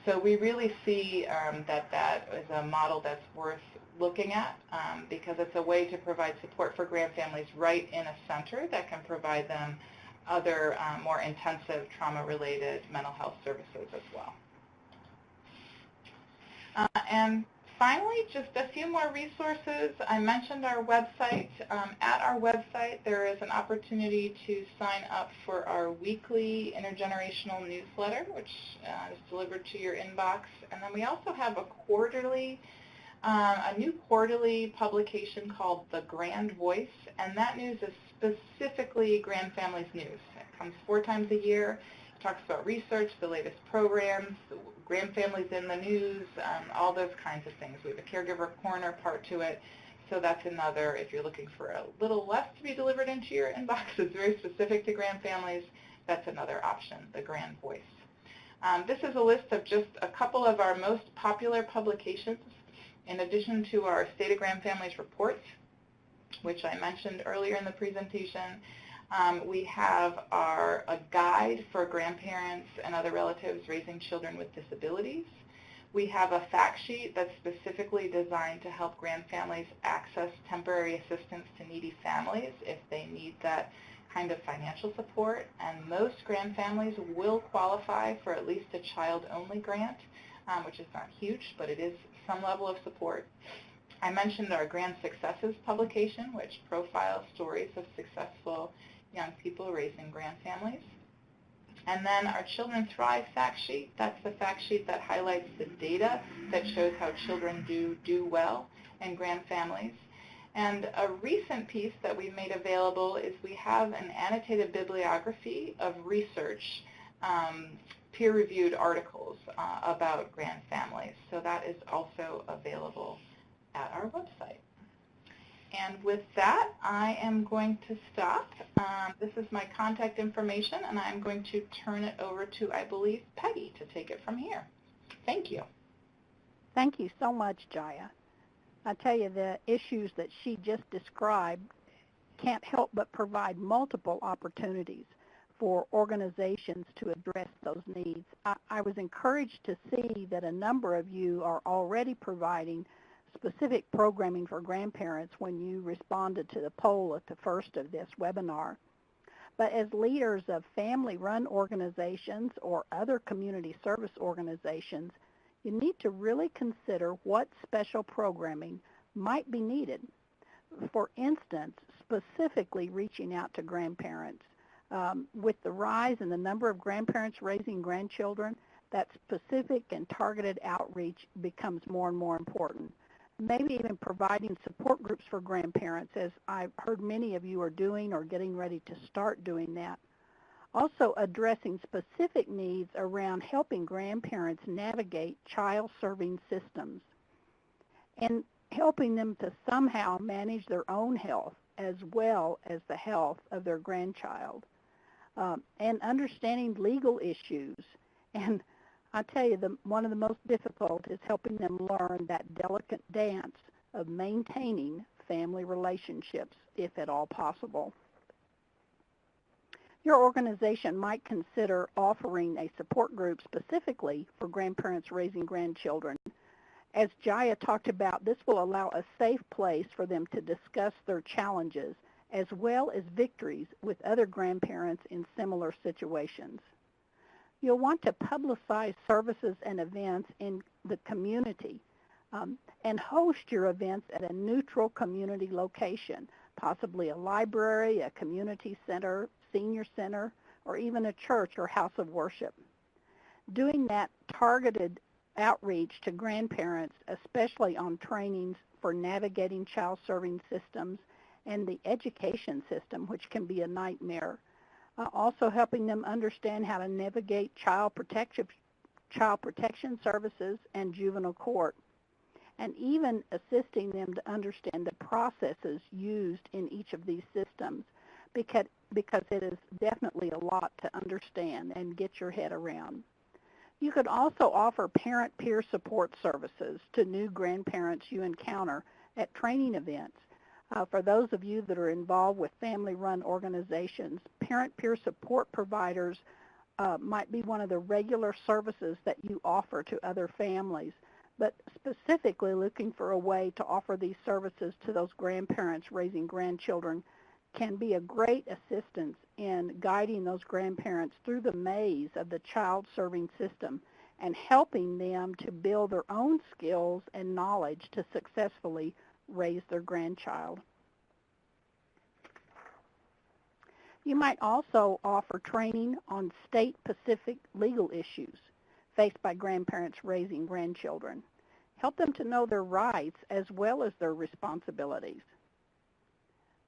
So we really see that is a model that's worth looking at because it's a way to provide support for grand families right in a center that can provide them other more intensive trauma-related mental health services as well. And finally, just a few more resources. I mentioned our website. At our website, there is an opportunity to sign up for our weekly intergenerational newsletter, which is delivered to your inbox. And then we also have a new quarterly publication called The Grand Voice, and that news is specifically Grand Families news. It comes 4 times a year. It talks about research, the latest programs, Grand Families in the news, all those kinds of things. We have a caregiver corner part to it, so that's another, if you're looking for a little less to be delivered into your inbox, it's very specific to Grand Families, that's another option, The Grand Voice. This is a list of just a couple of our most popular publications. In addition to our State of Grand Families reports, which I mentioned earlier in the presentation, we have a guide for grandparents and other relatives raising children with disabilities. We have a fact sheet that's specifically designed to help grand families access temporary assistance to needy families if they need that kind of financial support. And most grand families will qualify for at least a child-only grant, which is not huge, but it is some level of support. I mentioned our Grand Successes publication, which profiles stories of successful young people raising grand families. And then our Children Thrive fact sheet, that's the fact sheet that highlights the data that shows how children do well in grand families. And a recent piece that we made available is we have an annotated bibliography of research, peer-reviewed articles about grand families. So that is also available at our website. And with that, I am going to stop. This is my contact information, and I'm going to turn it over to, I believe, Peggy to take it from here. Thank you. Thank you so much, Jaia. I tell you, the issues that she just described can't help but provide multiple opportunities for organizations to address those needs. I was encouraged to see that a number of you are already providing specific programming for grandparents when you responded to the poll at the first of this webinar. But as leaders of family-run organizations or other community service organizations, you need to really consider what special programming might be needed. For instance, specifically reaching out to grandparents. With the rise in the number of grandparents raising grandchildren, that specific and targeted outreach becomes more and more important. Maybe even providing support groups for grandparents, as I've heard many of you are doing or getting ready to start doing that. Also addressing specific needs around helping grandparents navigate child-serving systems and helping them to somehow manage their own health as well as the health of their grandchild. And understanding legal issues. And I tell you, one of the most difficult is helping them learn that delicate dance of maintaining family relationships, if at all possible. Your organization might consider offering a support group specifically for grandparents raising grandchildren. As Jaia talked about, this will allow a safe place for them to discuss their challenges as well as victories with other grandparents in similar situations. You'll want to publicize services and events in the community and host your events at a neutral community location, possibly a library, a community center, senior center, or even a church or house of worship. Doing that targeted outreach to grandparents, especially on trainings for navigating child-serving systems and the education system, which can be a nightmare. Also helping them understand how to navigate child protection services and juvenile court, and even assisting them to understand the processes used in each of these systems, because it is definitely a lot to understand and get your head around. You could also offer parent peer support services to new grandparents you encounter at training events. For those of you that are involved with family-run organizations, parent peer support providers might be one of the regular services that you offer to other families, but specifically looking for a way to offer these services to those grandparents raising grandchildren can be a great assistance in guiding those grandparents through the maze of the child-serving system and helping them to build their own skills and knowledge to successfully raise their grandchild. You might also offer training on state-specific legal issues faced by grandparents raising grandchildren. Help them to know their rights as well as their responsibilities.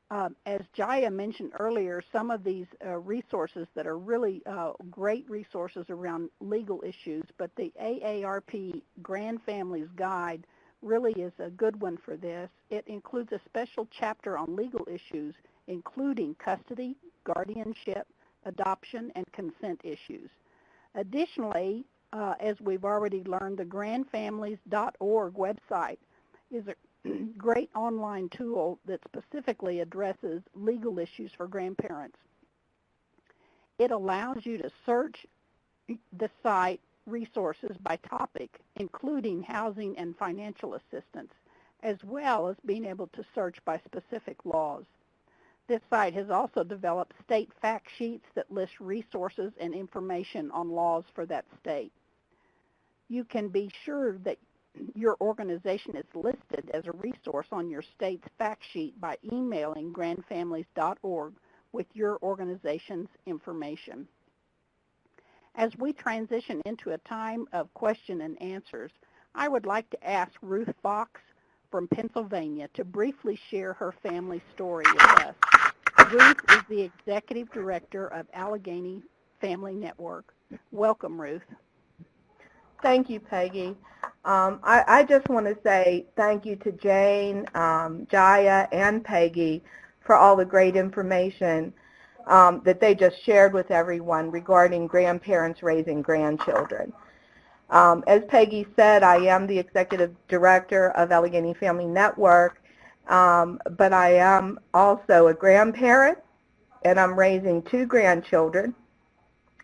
As Jaia mentioned earlier, some of these resources that are really great resources around legal issues, but the AARP Grandfamilies Guide really is a good one for this. It includes a special chapter on legal issues, including custody, guardianship, adoption, and consent issues. Additionally, as we've already learned, the grandfamilies.org website is a great online tool that specifically addresses legal issues for grandparents. It allows you to search the site resources by topic, including housing and financial assistance, as well as being able to search by specific laws. This site has also developed state fact sheets that list resources and information on laws for that state. You can be sure that your organization is listed as a resource on your state's fact sheet by emailing grandfamilies.org with your organization's information. As we transition into a time of question and answers, I would like to ask Ruth Box from Pennsylvania to briefly share her family story with us. Ruth is the Executive Director of Allegheny Family Network. Welcome, Ruth. Thank you, Peggy. I just want to say thank you to Jane, Jaia, and Peggy for all the great information that they just shared with everyone regarding grandparents raising grandchildren. As Peggy said, I am the Executive Director of Allegheny Family Network, but I am also a grandparent, and I'm raising 2 grandchildren,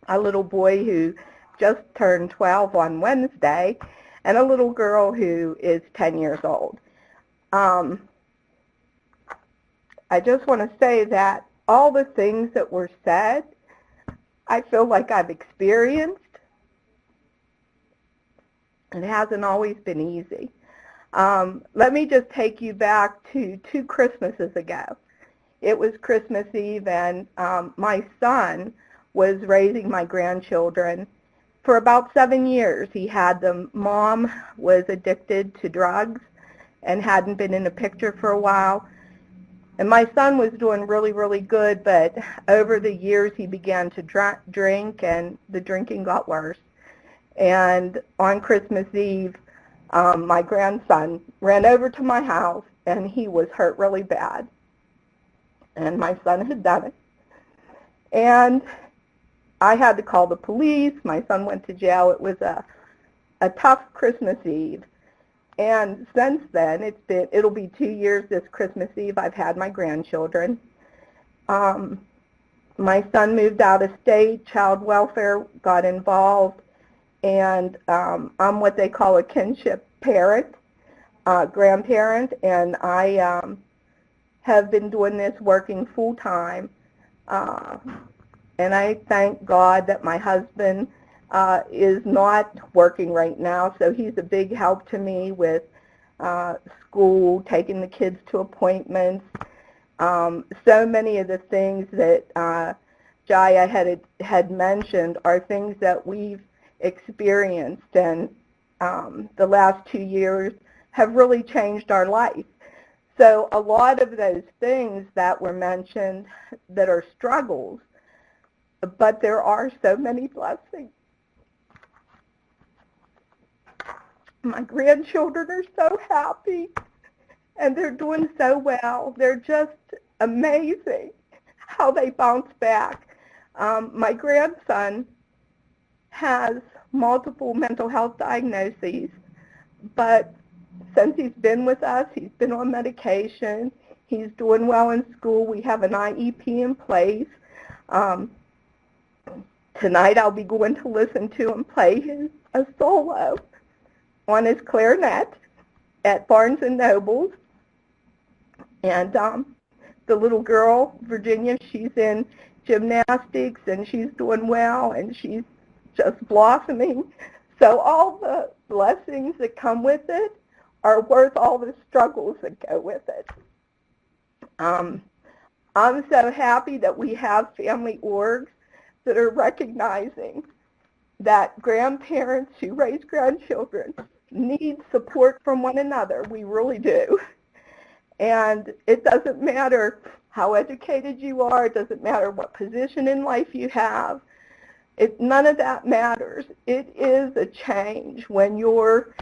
a little boy who just turned 12 on Wednesday, and a little girl who is 10 years old. I just want to say that all the things that were said, I feel like I've experienced. It hasn't always been easy. Let me just take you back to 2 Christmases ago. It was Christmas Eve, and my son was raising my grandchildren for about 7 years. He had them. Mom was addicted to drugs and hadn't been in the picture for a while. And my son was doing really, really good, but over the years he began to drink, and the drinking got worse. And on Christmas Eve, my grandson ran over to my house, and he was hurt really bad. And my son had done it. And I had to call the police. My son went to jail. It was a tough Christmas Eve. And since then, it'll be 2 years this Christmas Eve I've had my grandchildren. My son moved out of state. Child welfare got involved. And I'm what they call a kinship parent, grandparent, and I have been doing this working full-time. And I thank God that my husband is not working right now, so he's a big help to me with school, taking the kids to appointments. So many of the things that Jaia had mentioned are things that we've experienced, and the last 2 years have really changed our life. So a lot of those things that were mentioned that are struggles, but there are so many blessings. My grandchildren are so happy, and they're doing so well. They're just amazing how they bounce back. My grandson has multiple mental health diagnoses, but since he's been with us, he's been on medication, he's doing well in school, we have an IEP in place. Tonight I'll be going to listen to him play a solo on his clarinet at Barnes & Noble's. And the little girl, Virginia, she's in gymnastics and she's doing well and she's just blossoming. So all the blessings that come with it are worth all the struggles that go with it. I'm so happy that we have family orgs that are recognizing that grandparents who raise grandchildren need support from one another. We really do. And it doesn't matter how educated you are. It doesn't matter what position in life you have. None of that matters. It is a change when you're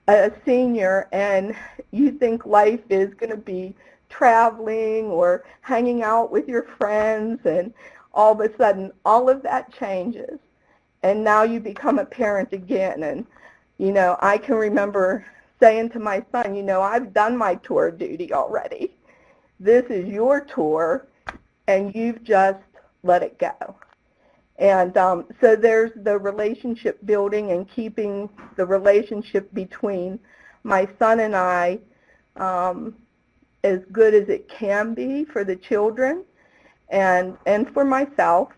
a senior and you think life is going to be traveling or hanging out with your friends, and all of a sudden all of that changes. And now you become a parent again. And, you know, I can remember saying to my son, you know, I've done my tour of duty already. This is your tour, and you've just let it go. And so there's the relationship building and keeping the relationship between my son and I as good as it can be for the children and for myself.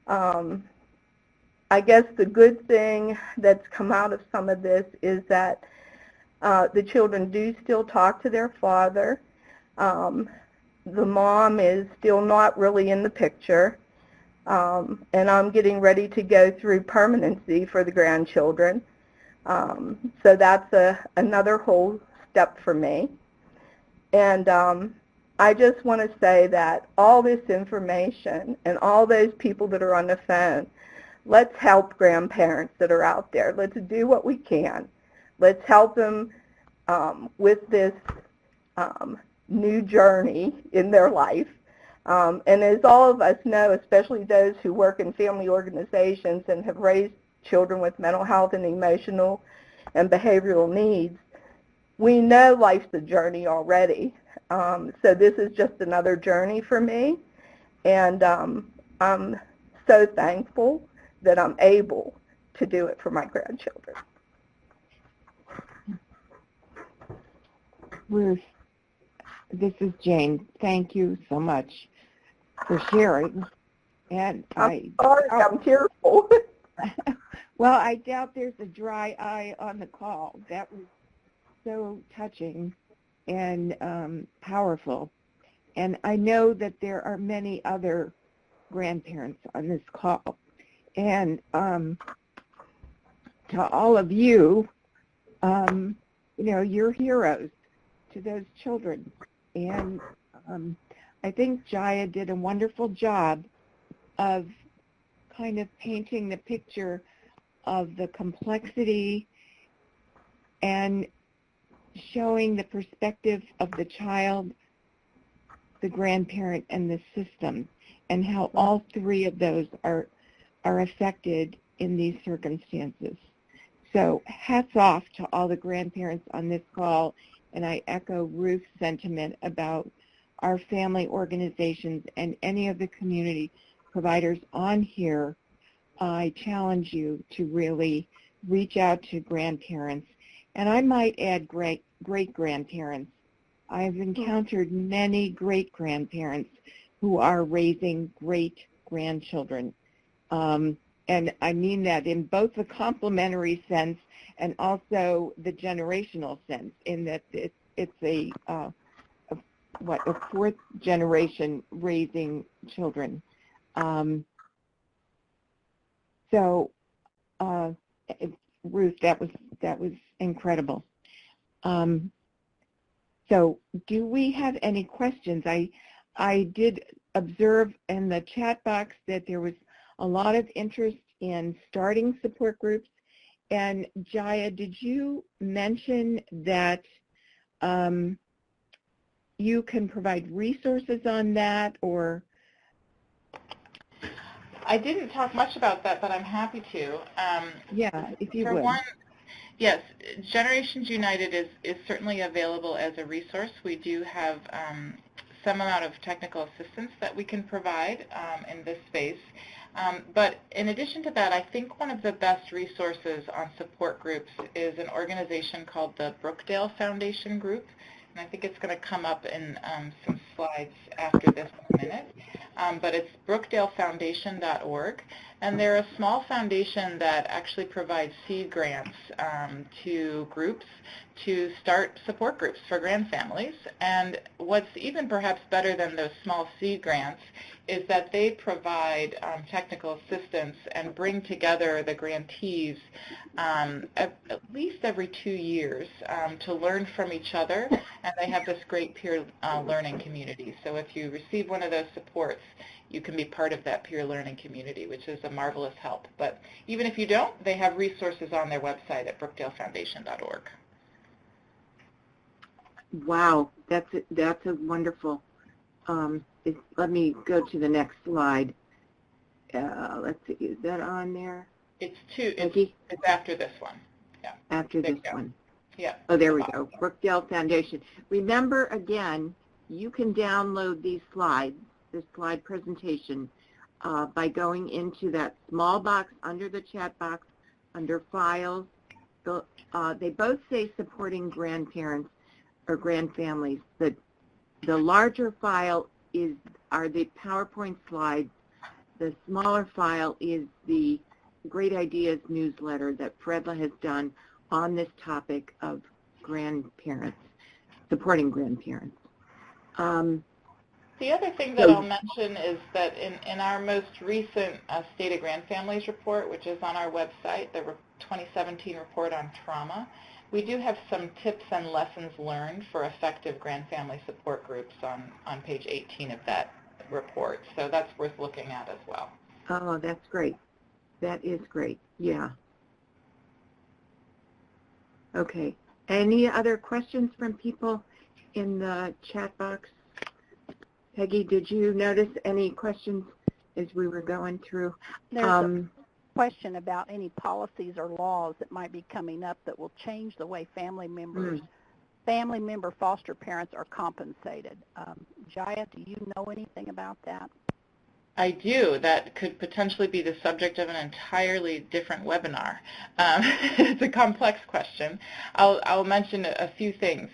I guess the good thing that's come out of some of this is that the children do still talk to their father. The mom is still not really in the picture. And I'm getting ready to go through permanency for the grandchildren. So that's another whole step for me. And I just want to say that all this information and all those people that are on the phone, let's help grandparents that are out there. Let's do what we can. Let's help them with this new journey in their life. And as all of us know, especially those who work in family organizations and have raised children with mental health and emotional and behavioral needs, we know life's a journey already. So this is just another journey for me. And I'm so thankful that I'm able to do it for my grandchildren. Ruth, this is Jane. Thank you so much for sharing. And I'm tearful. Well, I doubt there's a dry eye on the call. That was so touching and powerful. And I know that there are many other grandparents on this call. And to all of you, you know, you're heroes to those children. And I think Jaia did a wonderful job of kind of painting the picture of the complexity and showing the perspective of the child, the grandparent, and the system, and how all three of those are affected in these circumstances. So hats off to all the grandparents on this call, and I echo Ruth's sentiment about our family organizations and any of the community providers on here. I challenge you to really reach out to grandparents, and I might add great-grandparents. I've encountered many great-grandparents who are raising great-grandchildren. And I mean that in both the complementary sense and also the generational sense, in that it's a fourth generation raising children. Ruth, that was incredible. So do we have any questions? I did observe in the chat box that there was a lot of interest in starting support groups. And Jaia, did you mention that you can provide resources on that, or? I didn't talk much about that, but I'm happy to. Yeah, if you For would. one, yes, Generations United is certainly available as a resource. We do have some amount of technical assistance that we can provide in this space. But in addition to that, I think one of the best resources on support groups is an organization called the Brookdale Foundation Group. And I think it's going to come up in some slides after this in a minute. But it's brookdalefoundation.org. And they're a small foundation that actually provides seed grants to groups to start support groups for grandfamilies. And what's even perhaps better than those small seed grants is that they provide technical assistance and bring together the grantees at least every 2 years to learn from each other, and they have this great peer learning community. So if you receive one of those supports, you can be part of that peer learning community, which is a marvelous help. But even if you don't, they have resources on their website at brookdalefoundation.org. Wow, that's a wonderful. Let me go to the next slide. Let's see, is that on there? It's after this one. Yeah. After this one. Yeah. Oh, there we go. Brookdale Foundation. Remember, again, you can download these slides, this slide presentation, by going into that small box under the chat box, under Files. They both say Supporting Grandparents or Grandfamilies. The larger file are the PowerPoint slides. The smaller file is the Great Ideas newsletter that Fredla has done on this topic of grandparents, supporting grandparents. The other thing that I'll mention is that in our most recent State of Grandfamilies report, which is on our website, the 2017 report on trauma, we do have some tips and lessons learned for effective grandfamily support groups on page 18 of that report. So that's worth looking at as well. Oh, that's great. That is great. Yeah. Okay. Any other questions from people in the chat box? Peggy, did you notice any questions as we were going through? There's a question about any policies or laws that might be coming up that will change the way family member foster parents are compensated. Jaia, do you know anything about that? I do. That could potentially be the subject of an entirely different webinar. It's a complex question. I'll mention a few things.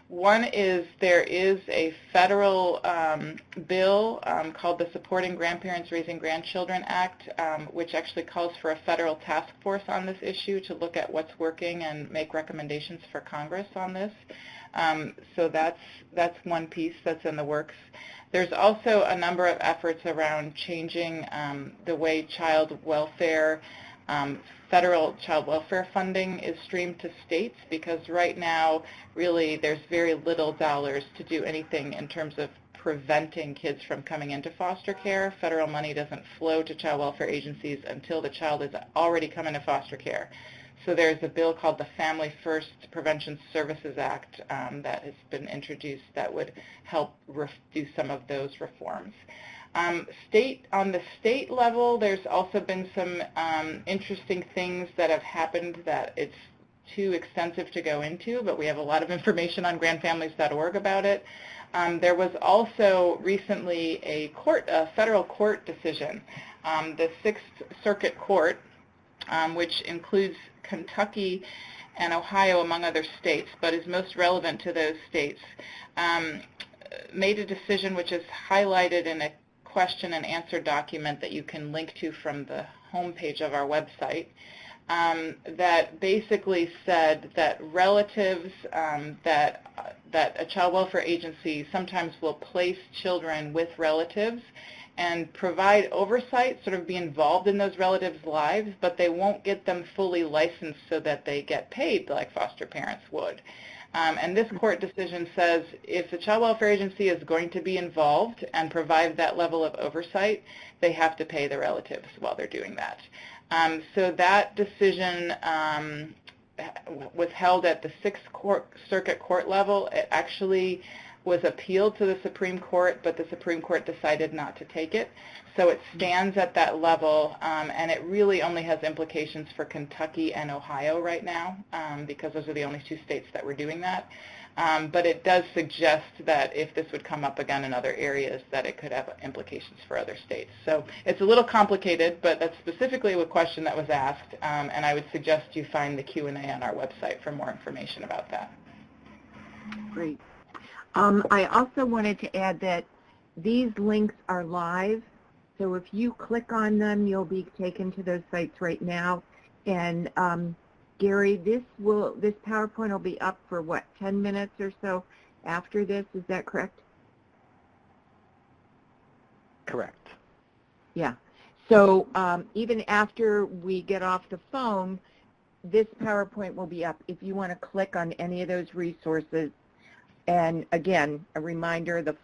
One is there is a federal bill called the Supporting Grandparents Raising Grandchildren Act, which actually calls for a federal task force on this issue to look at what's working and make recommendations for Congress on this. So that's one piece that's in the works. There's also a number of efforts around changing the way federal child welfare funding is streamed to states, because right now really there's very little dollars to do anything in terms of preventing kids from coming into foster care. Federal money doesn't flow to child welfare agencies until the child is already come into foster care. So there's a bill called the Family First Prevention Services Act that has been introduced that would help do some of those reforms. On the state level, there's also been some interesting things that have happened that it's too extensive to go into, but we have a lot of information on grandfamilies.org about it. There was also recently a federal court decision, the Sixth Circuit Court, which includes Kentucky and Ohio, among other states, but is most relevant to those states, made a decision which is highlighted in a question and answer document that you can link to from the homepage of our website, that basically said that relatives, that a child welfare agency sometimes will place children with relatives and provide oversight, sort of be involved in those relatives' lives, but they won't get them fully licensed so that they get paid like foster parents would. And this court decision says if the child welfare agency is going to be involved and provide that level of oversight, they have to pay the relatives while they're doing that. So that decision was held at the Sixth Circuit Court level. It actually was appealed to the Supreme Court, but the Supreme Court decided not to take it. So it stands at that level, and it really only has implications for Kentucky and Ohio right now, because those are the only two states that were doing that. But it does suggest that if this would come up again in other areas, that it could have implications for other states. So it's a little complicated, but that's specifically a question that was asked, and I would suggest you find the Q&A on our website for more information about that. Great. I also wanted to add that these links are live, so if you click on them, you'll be taken to those sites right now. And Gary, this PowerPoint will be up for what, 10 minutes or so after this? Is that correct? Correct. Yeah. So even after we get off the phone, this PowerPoint will be up if you want to click on any of those resources. And again, a reminder, the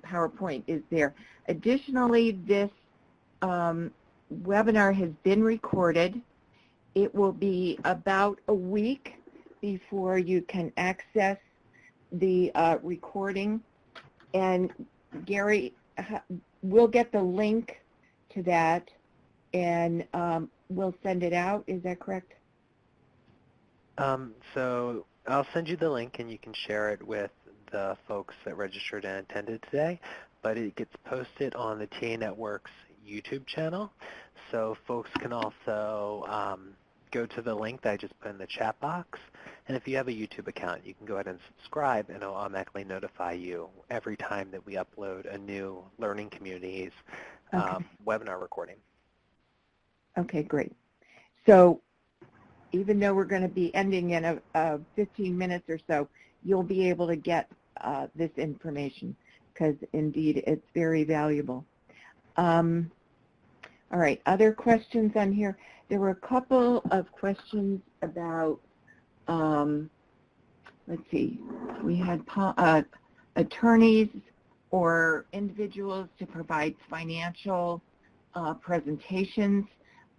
PowerPoint is there. Additionally, this webinar has been recorded. It will be about a week before you can access the recording. And Gary, we'll get the link to that and we'll send it out. Is that correct? So I'll send you the link and you can share it with the folks that registered and attended today, but it gets posted on the TA Network's YouTube channel. So folks can also go to the link that I just put in the chat box, and if you have a YouTube account, you can go ahead and subscribe, and it'll automatically notify you every time that we upload a new Learning Communities webinar recording. Okay, great. So even though we're going to be ending in 15 minutes or so, you'll be able to get this information because indeed it's very valuable. All right, other questions on here? There were a couple of questions about, let's see, we had attorneys or individuals to provide financial presentations.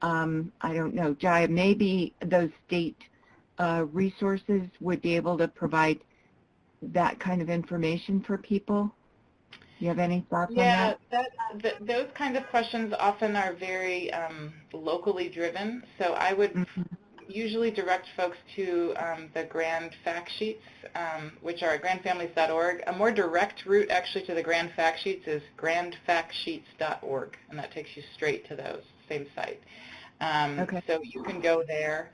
I don't know, Jaia, maybe those state resources would be able to provide that kind of information for people. Do you have any thoughts on that? Yeah, those kinds of questions often are very locally driven. So I would usually direct folks to the Grand Fact Sheets, which are at grandfamilies.org. A more direct route actually to the Grand Fact Sheets is grandfactsheets.org, and that takes you straight to those, same site. Okay. So you can go there.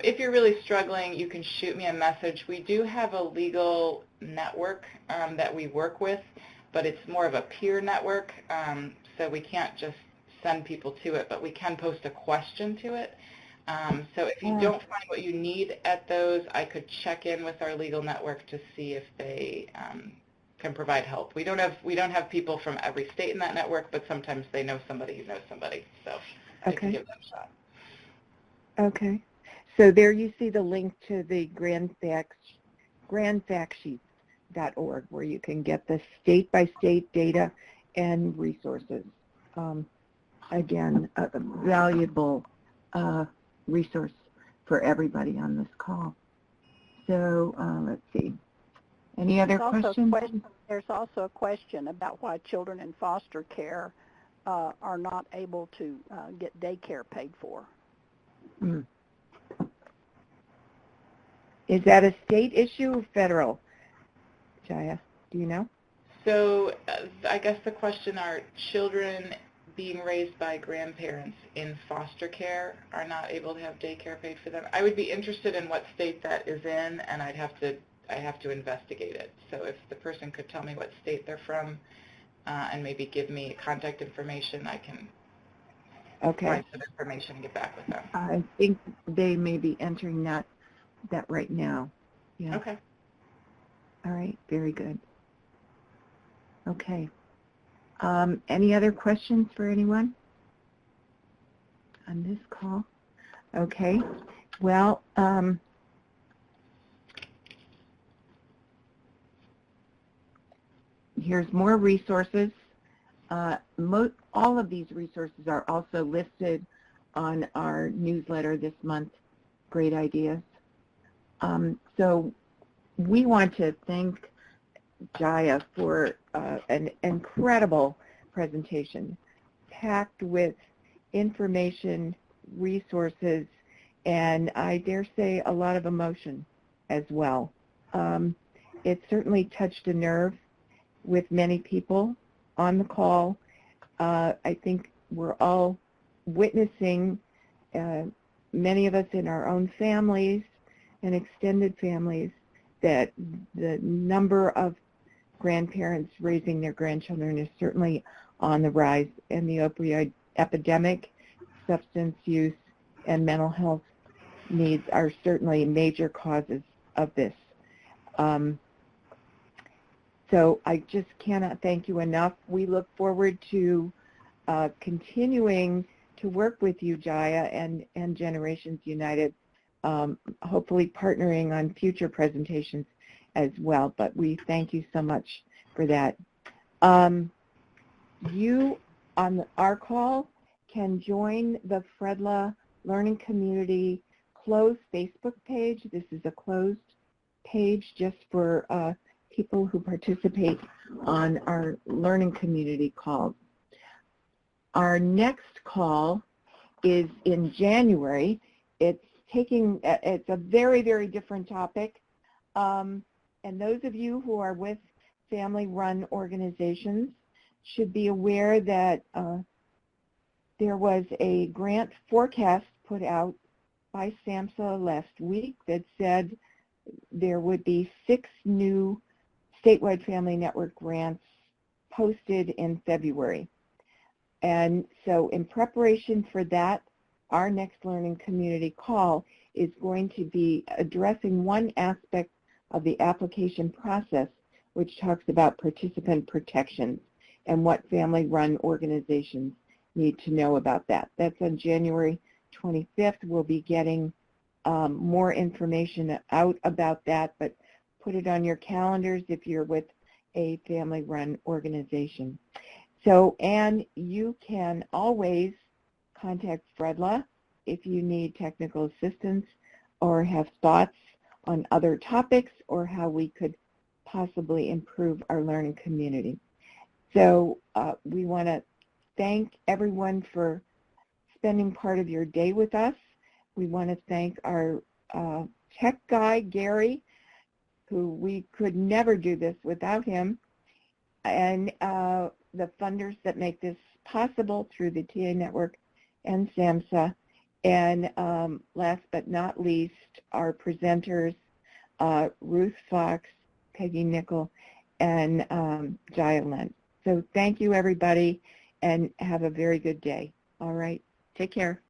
If you're really struggling, you can shoot me a message. We do have a legal network that we work with, but it's more of a peer network, so we can't just send people to it, but we can post a question to it. So if you don't find what you need at those, I could check in with our legal network to see if they can provide help. We don't have people from every state in that network, but sometimes they know somebody who knows somebody, so I can give them a shot. Okay. So there you see the link to the grandfactsheets.org, where you can get the state-by-state data and resources. Again, a valuable resource for everybody on this call. So let's see. Any other questions? There's also a question about why children in foster care are not able to get daycare paid for. Is that a state issue or federal? Jaia, do you know? So I guess the question are children being raised by grandparents in foster care are not able to have daycare paid for them. I would be interested in what state that is in, and I have to investigate it. So if the person could tell me what state they're from and maybe give me contact information, I can find some information and get back with them. I think they may be entering that right now. Yeah. Okay. All right, very good. Okay. Any other questions for anyone on this call? Okay. Well, here's more resources. All of these resources are also listed on our newsletter this month, Great Ideas. So we want to thank Jaia for an incredible presentation, packed with information, resources, and I dare say a lot of emotion as well. It certainly touched a nerve with many people on the call. I think we're all witnessing, many of us in our own families and extended families, that the number of grandparents raising their grandchildren is certainly on the rise, and the opioid epidemic, substance use, and mental health needs are certainly major causes of this. So I just cannot thank you enough. We look forward to continuing to work with you, Jaia, and Generations United, hopefully partnering on future presentations as well. But we thank you so much for that. You, on our call, can join the FREDLA Learning Community closed Facebook page. This is a closed page just for people who participate on our learning community calls. Our next call is in January. It's a very, very different topic. And those of you who are with family-run organizations should be aware that there was a grant forecast put out by SAMHSA last week that said there would be 6 new statewide family network grants posted in February. And so in preparation for that, our next learning community call is going to be addressing one aspect of the application process, which talks about participant protections and what family-run organizations need to know about that. That's on January 25th. We'll be getting more information out about that, but put it on your calendars if you're with a family-run organization. So, and you can always contact FREDLA if you need technical assistance or have thoughts on other topics or how we could possibly improve our learning community. So we want to thank everyone for spending part of your day with us. We want to thank our tech guy, Gary, who we could never do this without him, and the funders that make this possible through the TA Network and SAMHSA. And last but not least, our presenters, Ruth Box, Peggy Nickel, and Jaia Lent. So thank you, everybody, and have a very good day. All right, take care.